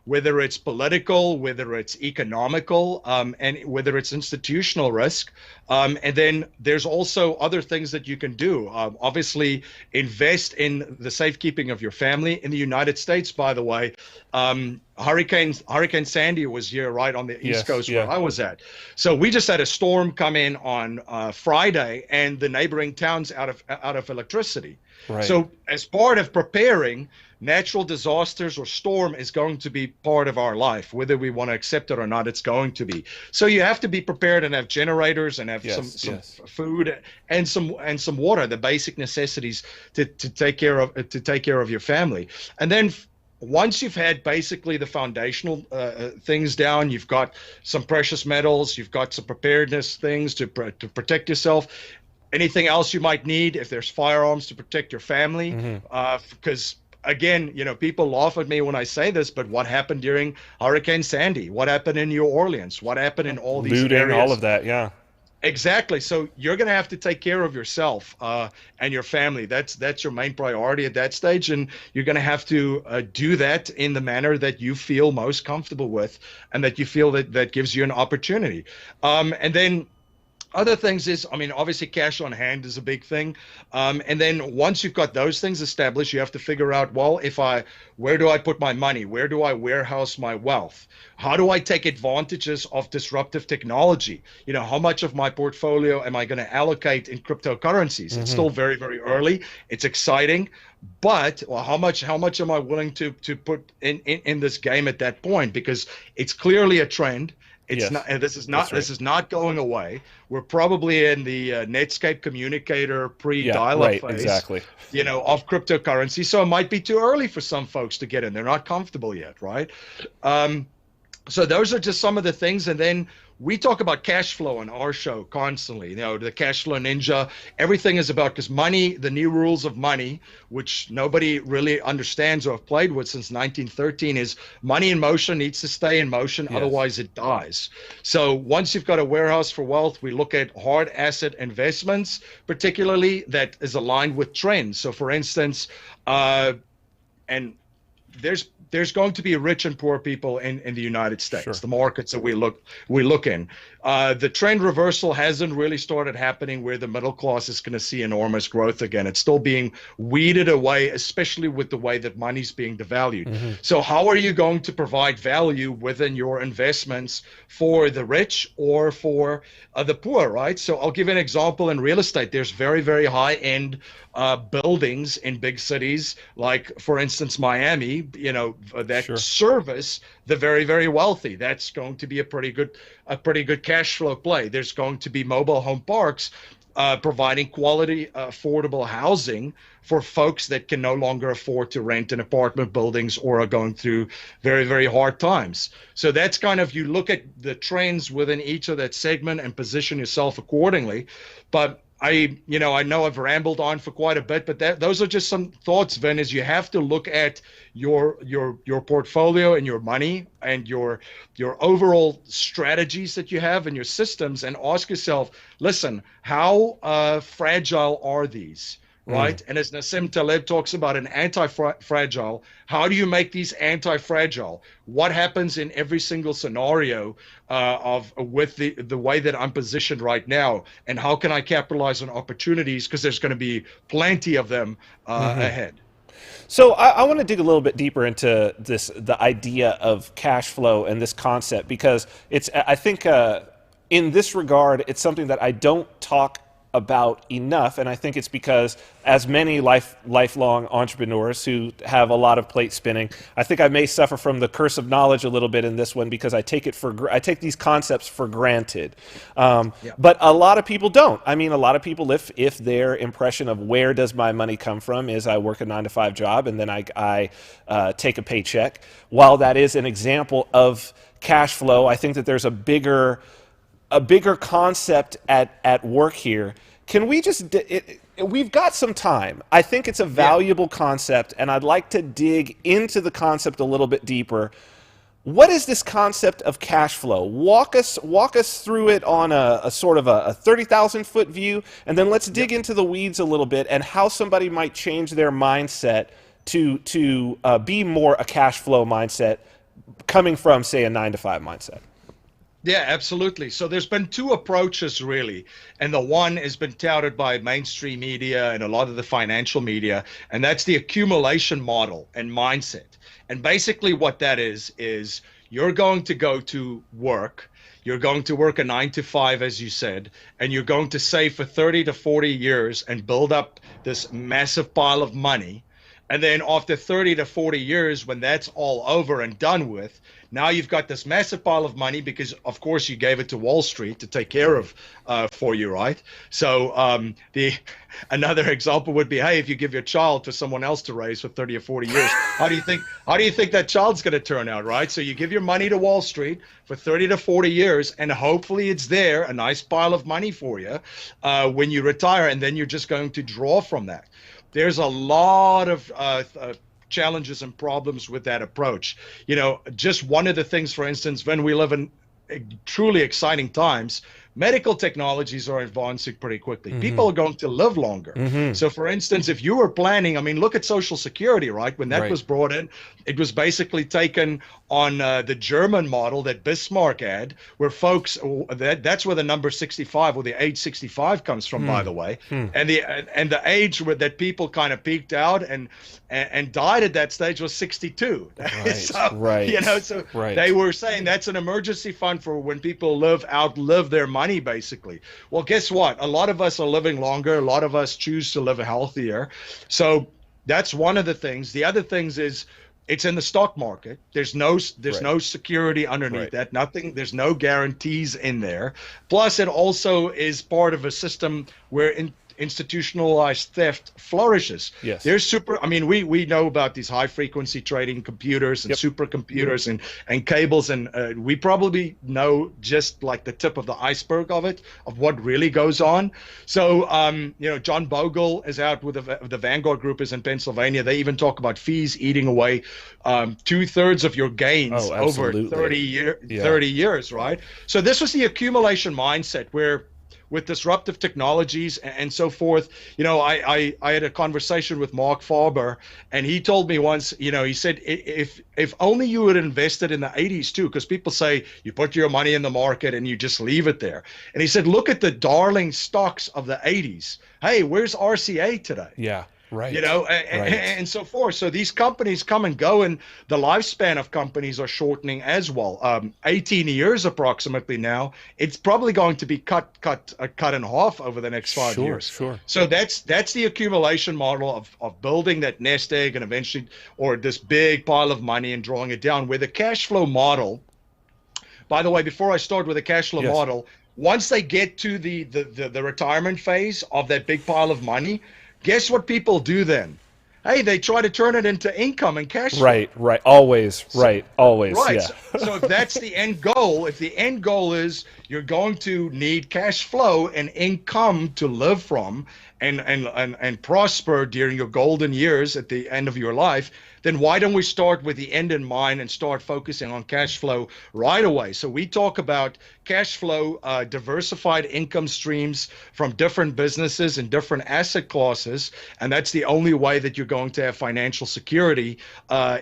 whether it's political, whether it's economical, and whether it's institutional risk. And then there's also other things that you can do. Obviously, invest in the safekeeping of your family. In the United States, by the way, Hurricane Sandy was here right on the East Coast where I was at. So we just had a storm come in on Friday, and the neighboring towns out of electricity. Right. So as part of preparing, natural disasters or storm is going to be part of our life, whether we want to accept it or not. It's going to be. So you have to be prepared and have generators and have some food and some water, the basic necessities to take care of your family. And then once you've had basically the foundational things down, you've got some precious metals, you've got some preparedness things to protect yourself. Anything else you might need, if there's firearms to protect your family, because again, people laugh at me when I say this, but what happened during Hurricane Sandy? What happened in New Orleans? What happened in all these areas? All of that, yeah. Exactly. So you're going to have to take care of yourself and your family. That's your main priority at that stage, and you're going to have to do that in the manner that you feel most comfortable with, and that you feel that gives you an opportunity. And then other things is, obviously cash on hand is a big thing. And then once you've got those things established, you have to figure out, well, where do I put my money? Where do I warehouse my wealth? How do I take advantages of disruptive technology? How much of my portfolio am I going to allocate in cryptocurrencies? It's still very, very early. It's exciting, but how much am I willing to put in this game at that point? Because it's clearly a trend. It's Yes. not. And this is not. That's right. This is not going away. We're probably in the Netscape communicator pre-dial-up right, phase, exactly. of cryptocurrency. So it might be too early for some folks to get in. They're not comfortable yet, right? So those are just some of the things. And then we talk about cash flow on our show constantly, the Cashflow Ninja. Everything is about, because money, the new rules of money, which nobody really understands or have played with since 1913, is money in motion needs to stay in motion. Yes. Otherwise it dies. So once you've got a warehouse for wealth, we look at hard asset investments, particularly that is aligned with trends. So for instance, and there's going to be rich and poor people in the United States, Sure. the markets that we look in. The trend reversal hasn't really started happening where the middle class is going to see enormous growth again. It's still being weeded away, especially with the way that money's being devalued. Mm-hmm. So how are you going to provide value within your investments for the rich or for the poor, right? So I'll give you an example in real estate. There's very, very high-end buildings in big cities, like for instance Miami, that Sure. service the very, very wealthy. That's going to be a pretty good cash flow play. There's going to be mobile home parks providing quality, affordable housing for folks that can no longer afford to rent in apartment buildings or are going through very, very hard times. So that's kind of, you look at the trends within each of that segment and position yourself accordingly. But I know I've rambled on for quite a bit, but those are just some thoughts, Vin, is you have to look at your portfolio and your money and your overall strategies that you have and your systems, and ask yourself, listen, how fragile are these? Right. And as Nassim Taleb talks about an anti-fragile, how do you make these anti-fragile? What happens in every single scenario with the way that I'm positioned right now? And how can I capitalize on opportunities? Because there's going to be plenty of them ahead. So I want to dig a little bit deeper into the idea of cash flow and this concept, because I think in this regard, it's something that I don't talk about enough, and I think it's because, as many lifelong entrepreneurs who have a lot of plate spinning, I think I may suffer from the curse of knowledge a little bit in this one, because I take these concepts for granted. But a lot of people don't. I mean, a lot of people, if their impression of where does my money come from is I work a 9-to-5 job and then I take a paycheck. While that is an example of cash flow, I think that there's a bigger concept at work here. Can we we've got some time. I think it's a valuable concept, and I'd like to dig into the concept a little bit deeper. What is this concept of cash flow? Walk us through it on a sort of a 30,000-foot view, and then let's dig into the weeds a little bit and how somebody might change their mindset to be more a cash flow mindset, coming from, say, a 9-to-5 mindset. Yeah, absolutely. So there's been two approaches, really. And the one has been touted by mainstream media and a lot of the financial media, and that's the accumulation model and mindset. And basically what that is you're going to go to work. You're going to work a 9-to-5, as you said, and you're going to save for 30 to 40 years and build up this massive pile of money. And then after 30 to 40 years, when that's all over and done with, now you've got this massive pile of money because, of course, you gave it to Wall Street to take care of for you, right? So another example would be, hey, if you give your child to someone else to raise for 30 or 40 years, how do you think that child's going to turn out, right? So you give your money to Wall Street for 30 to 40 years, and hopefully it's there, a nice pile of money for you when you retire, and then you're just going to draw from that. There's a lot of challenges and problems with that approach. Just one of the things, for instance, when we live in truly exciting times, medical technologies are advancing pretty quickly. Mm-hmm. People are going to live longer. Mm-hmm. So, for instance, if you were planning, look at Social Security, right? When that was brought in, it was basically taken on the German model that Bismarck had, where folks, that's where the number 65 or the age 65 comes from, by the way. And the age that people kind of peaked out and died at that stage was 62. So they were saying that's an emergency fund for when people outlive their money, basically. Well, guess what? A lot of us are living longer. A lot of us choose to live healthier. So that's one of the things. The other things is It's in the stock market. There's no security underneath that. Nothing. There's no guarantees in there. Plus, it also is part of a system where institutionalized theft flourishes. Yes. There's we know about these high frequency trading computers and supercomputers and cables, and we probably know just like the tip of the iceberg of what really goes on. So John Bogle is out with the Vanguard Group is in Pennsylvania. They even talk about fees eating away 2/3 of your gains over 30 years, right? So this was the accumulation mindset where, with disruptive technologies and so forth, I had a conversation with Mark Farber, and he told me once, he said, if only you had invested in the 80s too, because people say you put your money in the market and you just leave it there. And he said, look at the darling stocks of the 80s. Hey, where's RCA today? Yeah. Right. And so forth. So these companies come and go, and the lifespan of companies are shortening as well. 18 years approximately now. It's probably going to be cut in half over the next 5 years. Sure. So that's the accumulation model of building that nest egg and eventually, or this big pile of money and drawing it down. With a cash flow model, by the way, before I start with the cash flow model, once they get to the retirement phase of that big pile of money, guess what people do then? Hey, they try to turn it into income and cash flow. Right. Always. Right. Yeah. So if that's the end goal, if the end goal is you're going to need cash flow and income to live from and prosper during your golden years at the end of your life, then why don't we start with the end in mind and start focusing on cash flow right away? So we talk about cash flow, diversified income streams from different businesses and different asset classes, and that's the only way that you're going to have financial security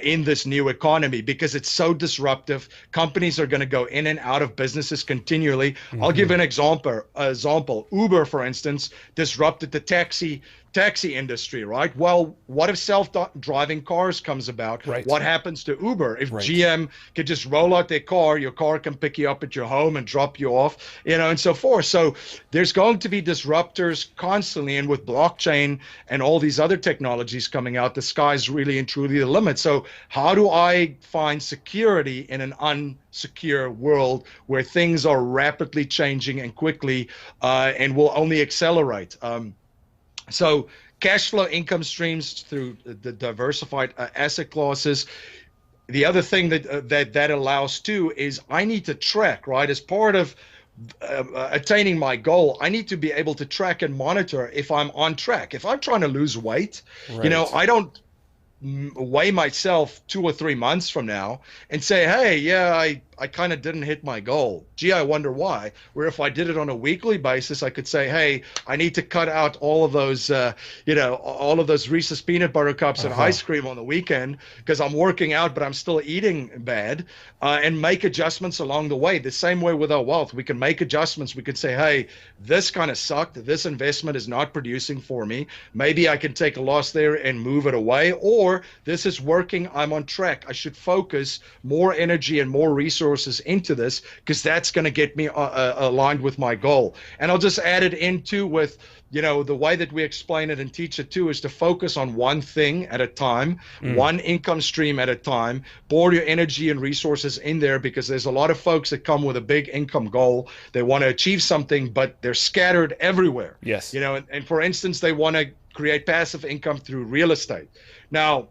in this new economy, because it's so disruptive. Companies are going to go in and out of businesses continually. I'll give an example. Uber, for instance, disrupted the taxi industry, right? Well, what if self-driving cars comes about? Right. What happens to Uber? If GM could just roll out their car, your car can pick you up at your home and drop you off, and so forth. So there's going to be disruptors constantly, and with blockchain and all these other technologies coming out, the sky's really and truly the limit. So how do I find security in an unsecure world where things are rapidly changing and quickly and will only accelerate? So cash flow income streams through the diversified asset classes. The other thing that allows too is I need to track, right? As part of attaining my goal, I need to be able to track and monitor if I'm on track. If I'm trying to lose weight, I don't weigh myself 2 or 3 months from now and say, hey, I kind of didn't hit my goal. Gee, I wonder why. Where if I did it on a weekly basis, I could say, hey, I need to cut out all of those, all of those Reese's peanut butter cups and ice cream on the weekend because I'm working out, but I'm still eating bad, and make adjustments along the way. The same way with our wealth, we can make adjustments. We could say, hey, this kind of sucked. This investment is not producing for me. Maybe I can take a loss there and move it away. Or this is working. I'm on track. I should focus more energy and more resources into this because that's going to get me aligned with my goal. And I'll just add it into with, the way that we explain it and teach it too is to focus on one thing at a time, one income stream at a time. Pour your energy and resources in there, because there's a lot of folks that come with a big income goal. They want to achieve something, but they're scattered everywhere. Yes. And for instance, they want to create passive income through real estate. Now,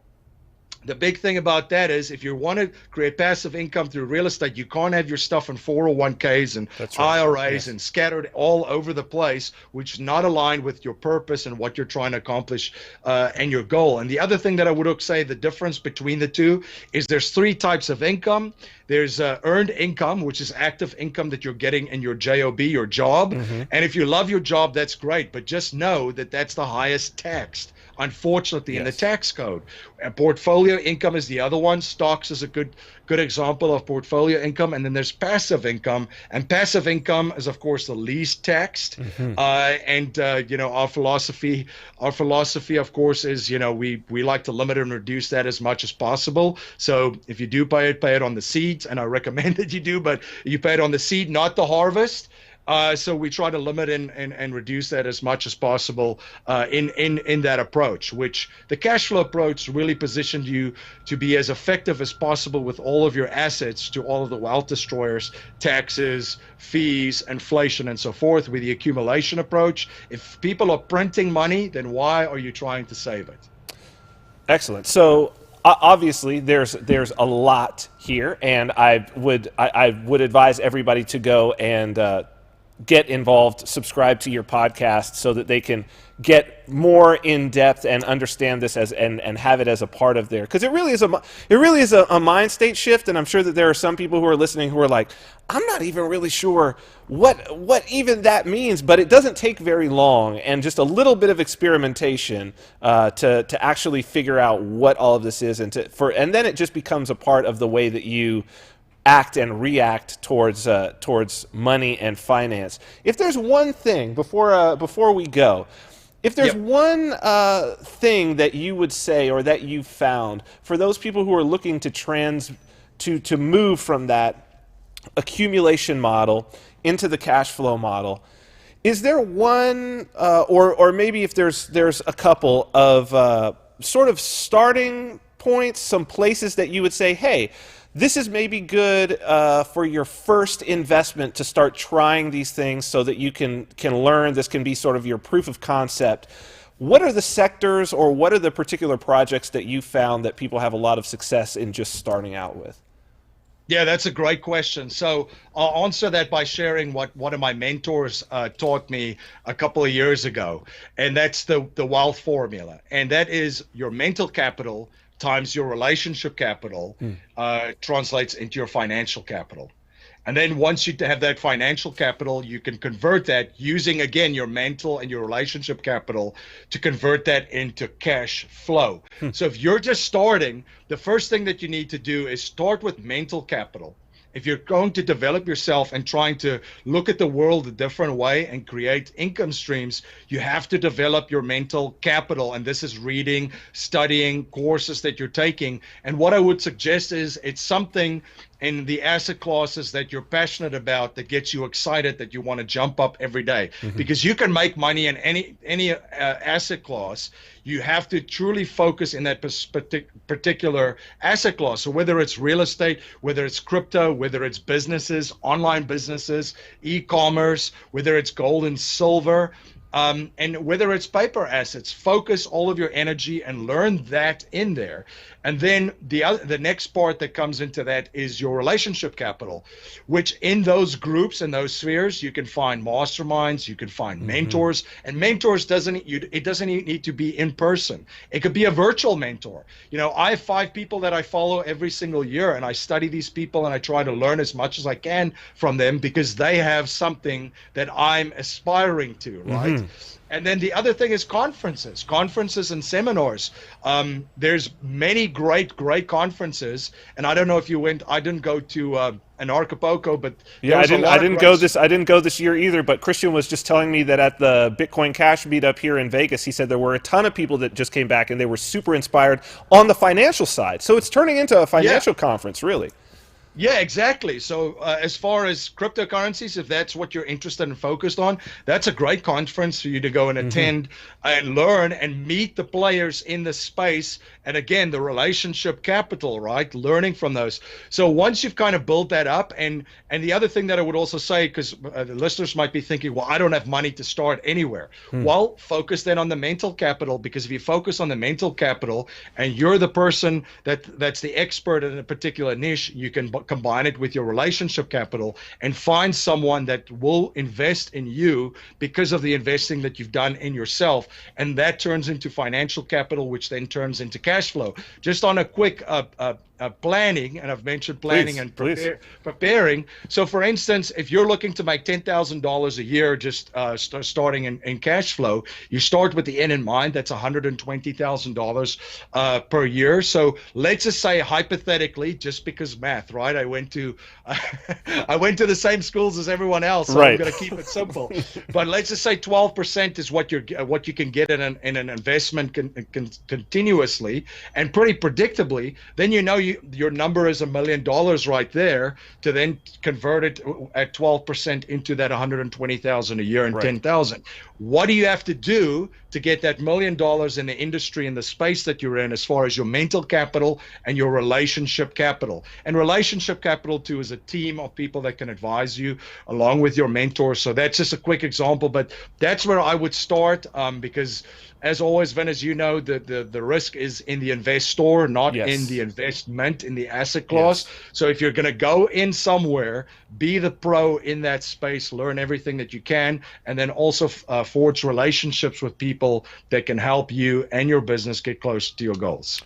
the big thing about that is if you want to create passive income through real estate, you can't have your stuff in 401ks and IRAs and scattered all over the place, which is not aligned with your purpose and what you're trying to accomplish and your goal. And the other thing that I would say the difference between the two is there's 3 types of income. There's earned income, which is active income that you're getting in your job, your job. And if you love your job, that's great. But just know that that's the highest taxed, unfortunately, in the tax code. And portfolio income is the other one. Stocks is a good example of portfolio income. And then there's passive income. And passive income is, of course, the least taxed. Our philosophy, of course, is, we like to limit and reduce that as much as possible. So if you do pay it on the seeds, and I recommend that you do, but you pay it on the seed, not the harvest. So we try to limit and reduce that as much as possible in that approach, which the cash flow approach really positioned you to be as effective as possible with all of your assets to all of the wealth destroyers, taxes, fees, inflation, and so forth. With the accumulation approach, if people are printing money, then why are you trying to save it? Excellent. So obviously there's a lot here, and I would advise everybody to go and get involved, subscribe to your podcast so that they can get more in depth and understand this as and have it as a part of their, because it really is a mind state shift. And I'm sure that there are some people who are listening who are like, I'm not even really sure what even that means, but it doesn't take very long and just a little bit of experimentation to actually figure out what all of this is, and then it just becomes a part of the way that you act and react towards money and finance. If there's one thing before we go, if there's one thing that you would say or that you found for those people who are looking to move from that accumulation model into the cash flow model, is there one or maybe if there's a couple of sort of starting points, some places that you would say, hey, this is maybe good for your first investment to start trying these things so that you can learn. This can be sort of your proof of concept. What are the sectors or what are the particular projects that you found that people have a lot of success in just starting out with? Yeah, that's a great question. So I'll answer that by sharing what one of my mentors taught me a couple of years ago, and that's the wealth formula. And that is your mental capital times your relationship capital translates into your financial capital. And then once you have that financial capital, you can convert that using, again, your mental and your relationship capital to convert that into cash flow. So if you're just starting, the first thing that you need to do is start with mental capital. If you're going to develop yourself and trying to look at the world a different way and create income streams, you have to develop your mental capital. And this is reading, studying, courses that you're taking. And what I would suggest is it's something in the asset classes that you're passionate about that gets you excited, that you want to jump up every day. Because you can make money in any asset class. You have to truly focus in that particular asset class. So whether it's real estate, whether it's crypto, whether it's businesses, online businesses, e-commerce, whether it's gold and silver, and whether it's paper assets, focus all of your energy and learn that in there. And then the next part that comes into that is your relationship capital, which in those groups and those spheres, you can find masterminds, you can find mentors, and mentors it doesn't need to be in person. It could be a virtual mentor. You know, I have 5 people that I follow every single year, and I study these people and I try to learn as much as I can from them because they have something that I'm aspiring to, right? And then the other thing is conferences and seminars. There's many great conferences, and I don't know if you went. I didn't go to an Acapulco, but yeah, I didn't go this year either. But Christian was just telling me that at the Bitcoin Cash meetup here in Vegas, he said there were a ton of people that just came back and they were super inspired on the financial side. So it's turning into a financial conference, really. Yeah, exactly. So as far as cryptocurrencies, if that's what you're interested and focused on, that's a great conference for you to go and attend and learn and meet the players in the space. And again, the relationship capital, right? Learning from those. So once you've kind of built that up, and the other thing that I would also say, because the listeners might be thinking, well, I don't have money to start anywhere. Well, focus then on the mental capital, because if you focus on the mental capital and you're the person that's the expert in a particular niche, you can combine it with your relationship capital and find someone that will invest in you because of the investing that you've done in yourself. And that turns into financial capital, which then turns into cash flow. Just on a quick planning, and I've mentioned planning and preparing. So for instance, if you're looking to make $10,000 a year, just starting in cash flow, you start with the end in mind. That's $120,000 per year. So let's just say hypothetically, just because math, right? right? I went to I went to the same schools as everyone else, so Right. I'm going to keep it simple. But let's just say 12% is what you can get in an investment continuously and pretty predictably. Then your number is $1 million right there, to then convert it at 12% into that 120,000 a year and Right. 10,000. What do you have to do to get that $1 million in the industry, in the space that you're in, as far as your mental capital and your relationship capital? And relationship capital too is a team of people that can advise you along with your mentors. So that's just a quick example, but that's where I would start, because as always, Vin, as you know, the risk is in the investor, not Yes. in the investment, in the asset class. Yes. So if you're going to go in somewhere, be the pro in that space, learn everything that you can, and then also forge relationships with people that can help you and your business get closer to your goals.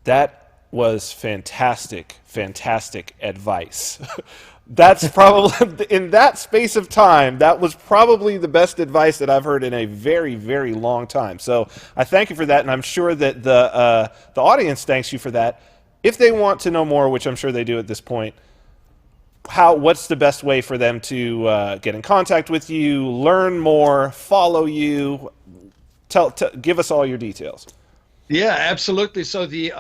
That was fantastic advice. That's probably, in that space of time, that was probably the best advice that I've heard in a very, very long time. So I thank you for that, and I'm sure that the audience thanks you for that. If they want to know more, which I'm sure they do at this point, what's the best way for them to get in contact with you, learn more, follow you? Give us all your details. Yeah, absolutely. So the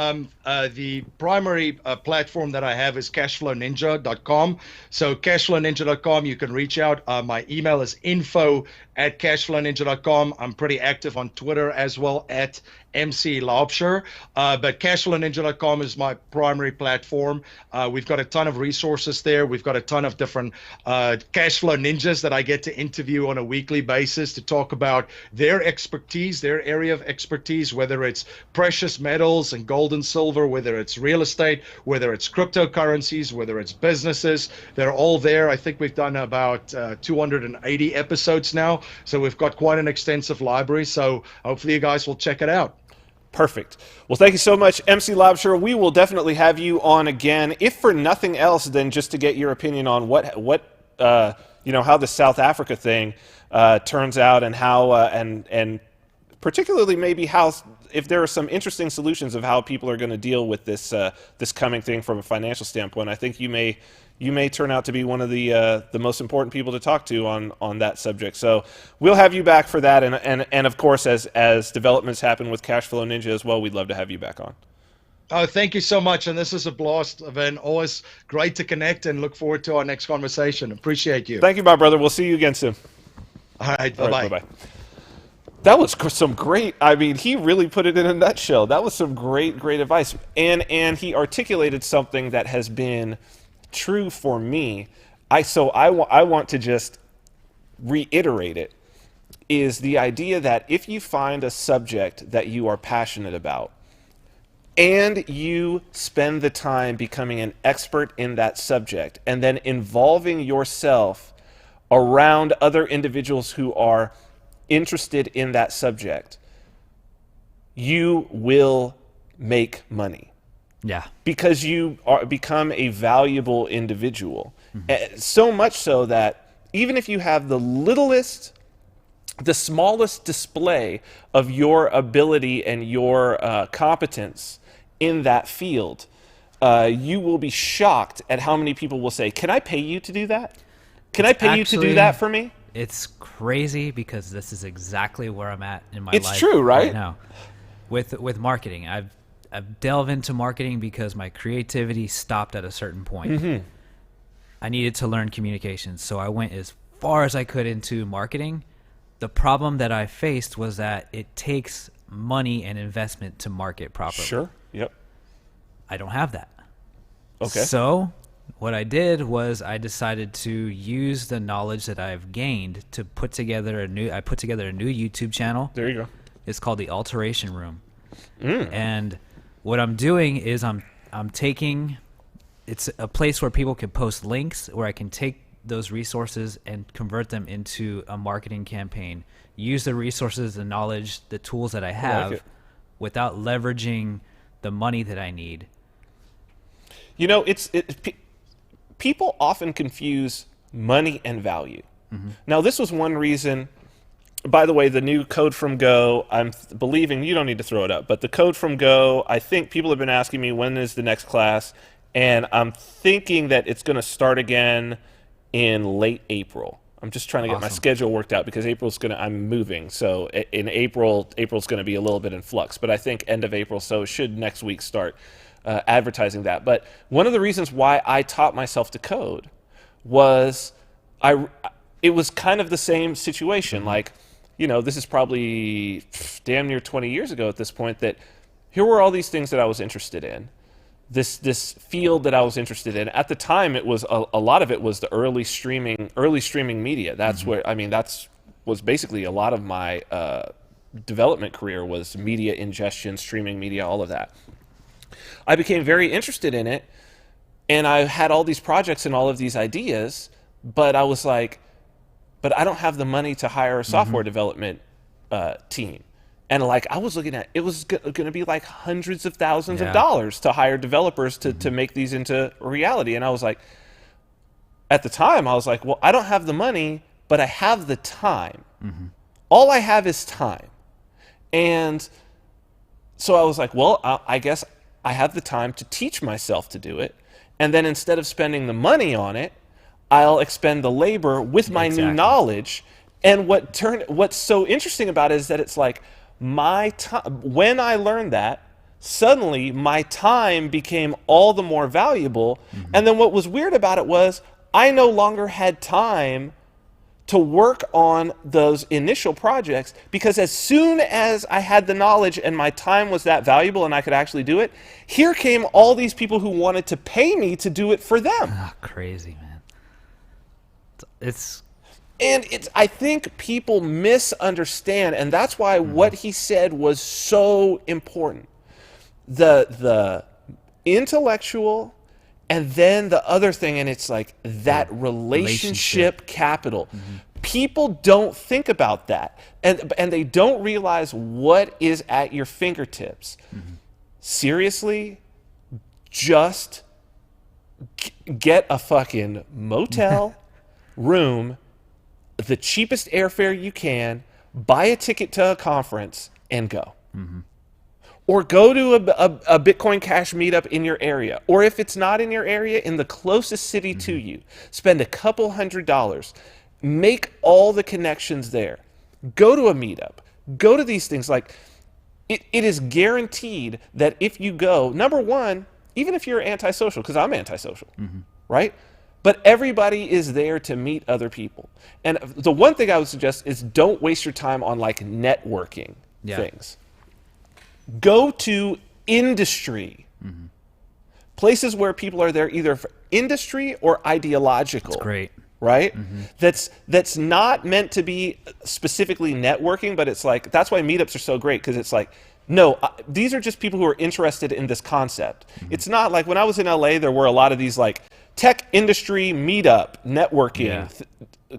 primary platform that I have is cashflowninja.com. So cashflowninja.com, you can reach out. My email is info@cashflowninja.com. I'm pretty active on Twitter as well, at MC Laubscher. But cashflowninja.com is my primary platform. We've got a ton of resources there. We've got a ton of different cashflow ninjas that I get to interview on a weekly basis to talk about their expertise, their area of expertise, whether it's precious metals and gold and silver, whether it's real estate, whether it's cryptocurrencies, whether it's businesses. They're all there. I think we've done about 280 episodes now. So we've got quite an extensive library. So hopefully you guys will check it out. Perfect. Well, thank you so much, MC Laubscher. We will definitely have you on again, if for nothing else than just to get your opinion on how the South Africa thing turns out, and how and particularly maybe how, if there are some interesting solutions of how people are going to deal with this this coming thing from a financial standpoint. I think you may turn out to be one of the most important people to talk to on that subject. So we'll have you back for that, and of course, as developments happen with Cashflow Ninja as well, we'd love to have you back on. Oh, thank you so much, and this is a blast, Van. Always great to connect, and look forward to our next conversation. Appreciate you. Thank you, my brother. We'll see you again soon. All right, bye-bye. All right, bye-bye. That was some great, I mean, he really put it in a nutshell. That was some great advice. And he articulated something that has been true for me. I want to just reiterate it, is the idea that if you find a subject that you are passionate about and you spend the time becoming an expert in that subject and then involving yourself around other individuals who are interested in that subject, you will make money. Yeah. Because you become a valuable individual. Mm-hmm. So much so that even if you have the smallest display of your ability and your competence in that field, you will be shocked at how many people will say, "Can I pay you to do that? Can I pay you to do that for me?" It's crazy, because this is exactly where I'm at in my life. It's true, right? Now, with marketing, I've delved into marketing because my creativity stopped at a certain point. Mm-hmm. I needed to learn communications, so I went as far as I could into marketing. The problem that I faced was that it takes money and investment to market properly. Sure. Yep. I don't have that. Okay. So what I did was I decided to use the knowledge that I've gained to put together a new YouTube channel. There you go. It's called the Alteration Room. And what I'm doing is I'm taking, it's a place where people can post links where I can take those resources and convert them into a marketing campaign, use the resources, the knowledge, the tools that I have without leveraging the money that I need. You know, people often confuse money and value. Mm-hmm. Now, this was one reason. By the way, the new code from Go, I'm believing, you don't need to throw it up, but the code from Go, I think people have been asking me, when is the next class? and I'm thinking that it's going to start again in late April. I'm just trying to get my schedule worked out because I'm moving. So in April's going to be a little bit in flux, but I think end of April, so it should next week start advertising that. But one of the reasons why I taught myself to code was it was kind of the same situation. Like, this is probably damn near 20 years ago at this point, that here were all these things that I was interested in. This field that I was interested in at the time, it was a lot of it was the early streaming media. That's where was basically a lot of my development career was media ingestion, streaming media, all of that. I became very interested in it, and I had all these projects and all of these ideas, but I was like, but I don't have the money to hire a software development team. And like I was looking at, it was going to be like hundreds of thousands of dollars to hire developers to make these into reality. And I was like, at the time, I was like, well, I don't have the money, but I have the time. All I have is time. And so I was like, well, I guess I have the time to teach myself to do it. And then instead of spending the money on it, I'll expend the labor with my new knowledge. And what's so interesting about it is that it's like, my time, when I learned that, suddenly my time became all the more valuable. And then what was weird about it was I no longer had time to work on those initial projects, because as soon as I had the knowledge and my time was that valuable and I could actually do it, here came all these people who wanted to pay me to do it for them. Crazy, man. I think people misunderstand, and that's why what he said was so important. The intellectual, and then the other thing, and it's like that relationship capital. People don't think about that, and they don't realize what is at your fingertips. Seriously, just get a fucking motel room, the cheapest airfare you can, buy a ticket to a conference, and go. Or go to a Bitcoin Cash meetup in your area. Or if it's not in your area, in the closest city to you, spend a couple $100. Make all the connections there. Go to a meetup. Go to these things. Like, it is guaranteed that if you go, number one, even if you're antisocial, because I'm antisocial, right? But everybody is there to meet other people. And the one thing I would suggest is don't waste your time on like networking things. Go to industry. Places where people are there either for industry or ideological. That's great. Right? That's not meant to be specifically networking, but it's like, that's why meetups are so great, because it's like, no, these are just people who are interested in this concept. It's not like when I was in LA, there were a lot of these like tech industry meetup, networking,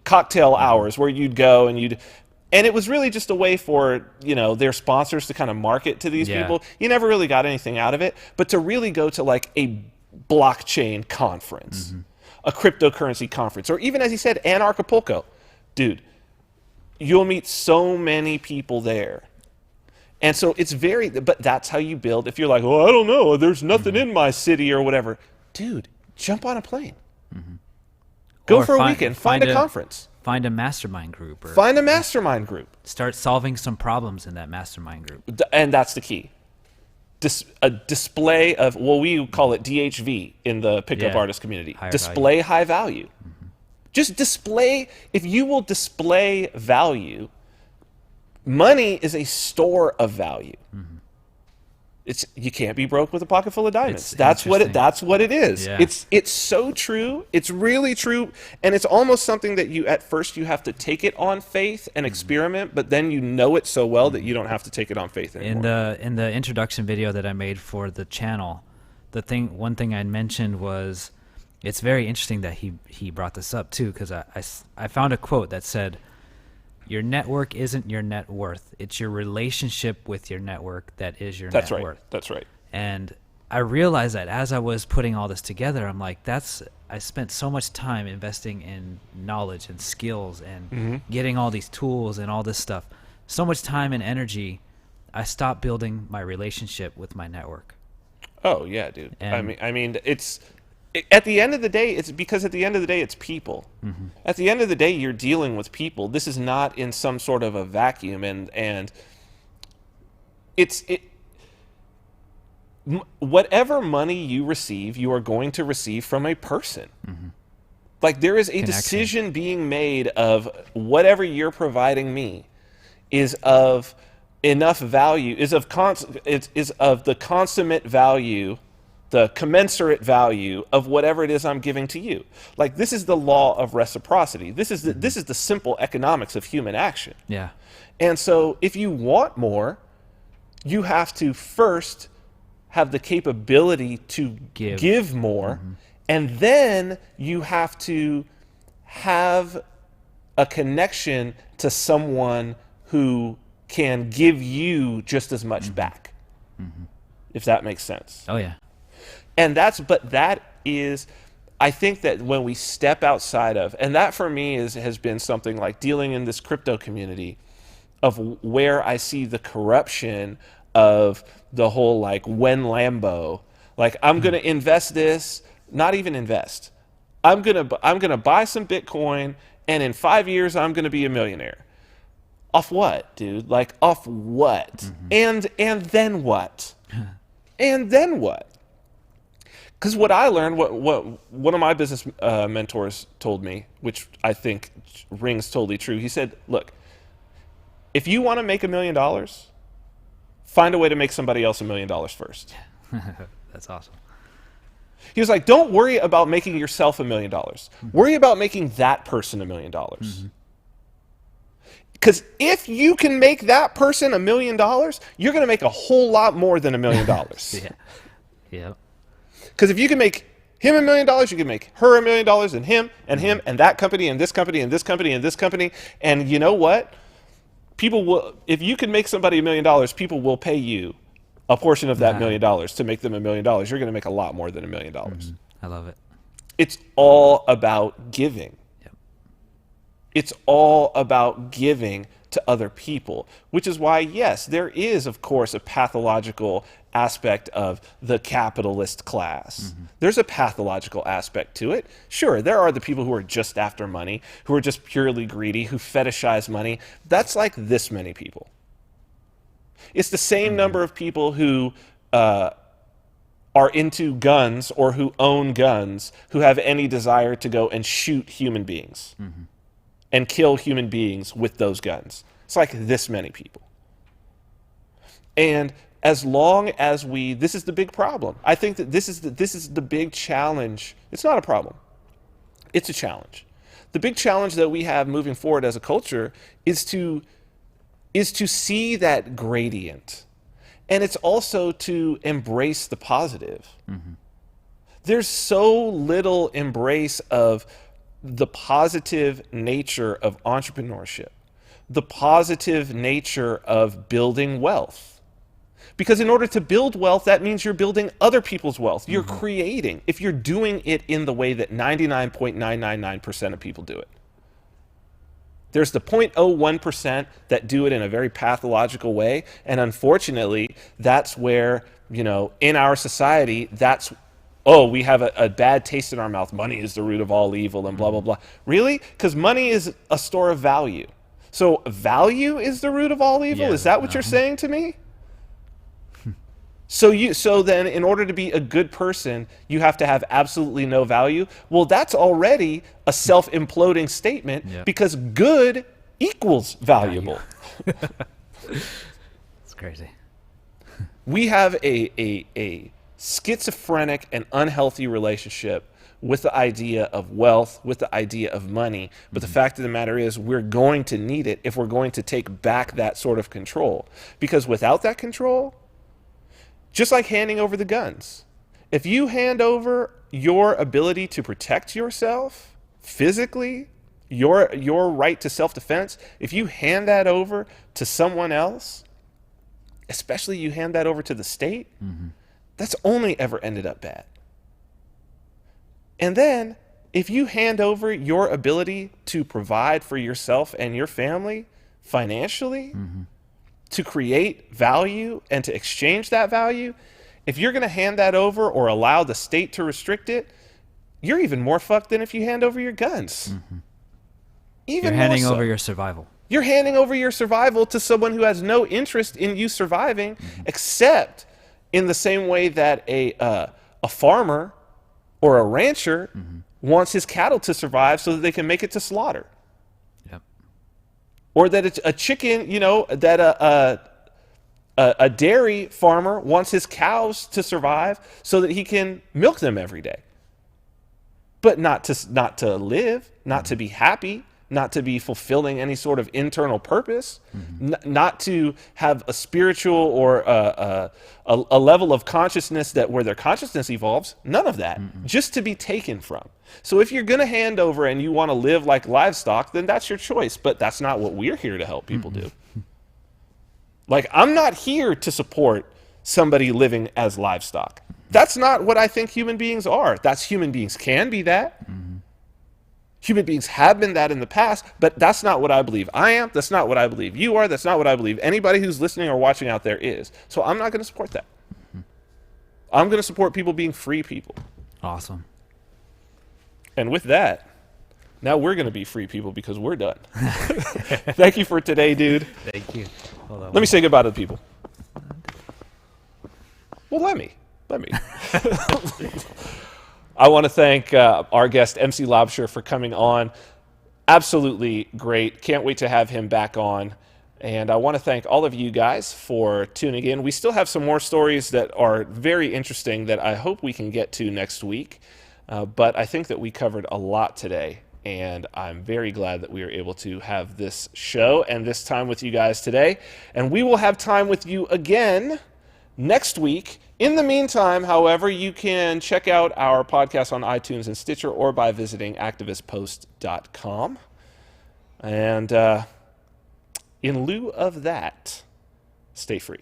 cocktail hours where you'd go and it was really just a way for, their sponsors to kind of market to these people. You never really got anything out of it, but to really go to like a blockchain conference, a cryptocurrency conference, or even, as he said, Anarchapulco. Dude, you'll meet so many people there. And so but that's how you build. If you're like, oh, I don't know, there's nothing in my city or whatever. Dude, jump on a plane. Go for a weekend. Find a conference. Find a mastermind group. Find a mastermind group. Start solving some problems in that mastermind group. And that's the key. A display of, we call it DHV in the pickup artist community. Display high value. Just display. If you will display value, money is a store of value. You can't be broke with a pocket full of diamonds. That's what it is. Yeah. It's so true. It's really true, and it's almost something that at first you have to take it on faith and experiment, but then you know it so well that you don't have to take it on faith anymore. In the introduction video that I made for the channel, one thing I mentioned was, it's very interesting that he brought this up too, because I found a quote that said, your network isn't your net worth. It's your relationship with your network that is your net worth. That's right. And I realized that as I was putting all this together, I'm like, I spent so much time investing in knowledge and skills and getting all these tools and all this stuff. So much time and energy, I stopped building my relationship with my network. Oh yeah, dude. And- I mean, at the end of the day, it's because at the end of the day, it's people. At the end of the day, you're dealing with people. This is not in some sort of a vacuum, and whatever money you receive, you are going to receive from a person. Like there is a decision being made of whatever you're providing me is of enough value, is of the consummate value, the commensurate value of whatever it is I'm giving to you. Like this is the law of reciprocity. This is the simple economics of human action. Yeah. And so if you want more, you have to first have the capability to give more, and then you have to have a connection to someone who can give you just as much back, if that makes sense. Oh yeah. And that is, I think that when we step outside of, and that for me has been something like dealing in this crypto community of where I see the corruption of the whole like when Lambo, like I'm going to invest this, not even invest. I'm going to buy some Bitcoin and in 5 years I'm going to be a millionaire. Off what, dude? Like off what? And then what? And then what? Because what I learned, what one of my business mentors told me, which I think rings totally true. He said, look, if you want to make $1 million, find a way to make somebody else $1 million first. That's awesome. He was like, don't worry about making yourself $1 million. Worry about making that person $1 million. Because if you can make that person $1 million, you're going to make a whole lot more than $1 million. Yeah. Yeah. Because if you can make him $1 million, you can make her $1 million, and him, and that company, and this company, and this company, and this company. And you know what? People will, if you can make somebody $1 million, people will pay you a portion of that $1 million to make them $1 million. You're going to make a lot more than $1 million. I love it. It's all about giving. Yep. It's all about giving to other people, which is why, yes, there is, of course, a pathological aspect of the capitalist class. There's a pathological aspect to it. Sure, there are the people who are just after money, who are just purely greedy, who fetishize money. That's like this many people. It's the same number of people who are into guns or who own guns, who have any desire to go and shoot human beings and kill human beings with those guns. It's like this many people. And as long as this is the big problem. I think that this is the big challenge. It's not a problem. It's a challenge. The big challenge that we have moving forward as a culture is to see that gradient. And it's also to embrace the positive. There's so little embrace of the positive nature of entrepreneurship, the positive nature of building wealth. Because in order to build wealth, that means you're building other people's wealth. You're creating, if you're doing it in the way that 99.999% of people do it. There's the 0.01% that do it in a very pathological way. And unfortunately, that's where, in our society, we have a bad taste in our mouth. Money is the root of all evil and blah, blah, blah. Really? Because money is a store of value. So value is the root of all evil? Yeah, is that what you're saying to me? So then in order to be a good person, you have to have absolutely no value. Well, that's already a self-imploding statement because good equals valuable. It's crazy. We have a schizophrenic and unhealthy relationship with the idea of wealth, with the idea of money. But the fact of the matter is we're going to need it if we're going to take back that sort of control. Because without that control, just like handing over the guns, if you hand over your ability to protect yourself physically, your right to self-defense, if you hand that over to someone else, especially you hand that over to the state, that's only ever ended up bad. And then if you hand over your ability to provide for yourself and your family financially, to create value and to exchange that value, if you're going to hand that over or allow the state to restrict it, you're even more fucked than if you hand over your guns. Even You're handing more so. over your survival. You're handing over your survival to someone who has no interest in you surviving, except in the same way that a farmer or a rancher wants his cattle to survive so that they can make it to slaughter. Yep. Or that it's a chicken, that a dairy farmer wants his cows to survive so that he can milk them every day. But not to live, not to be happy, not to be fulfilling any sort of internal purpose, not to have a spiritual or a level of consciousness that where their consciousness evolves, none of that, just to be taken from. So if you're going to hand over and you want to live like livestock, then that's your choice, but that's not what we're here to help people do. Like, I'm not here to support somebody living as livestock. That's not what I think human beings are. That's human beings can be that. Human beings have been that in the past, but that's not what I believe I am. That's not what I believe you are. That's not what I believe anybody who's listening or watching out there is. So I'm not going to support that. I'm going to support people being free people. Awesome. And with that, now we're going to be free people because we're done. Thank you for today, dude. Thank you. Hold on. Let me say goodbye to the people. Well, let me. I want to thank our guest, MC Laubscher, for coming on. Absolutely great. Can't wait to have him back on. And I want to thank all of you guys for tuning in. We still have some more stories that are very interesting that I hope we can get to next week. But I think that we covered a lot today. And I'm very glad that we were able to have this show and this time with you guys today. And we will have time with you again next week. In the meantime, however, you can check out our podcast on iTunes and Stitcher or by visiting activistpost.com. And in lieu of that, stay free.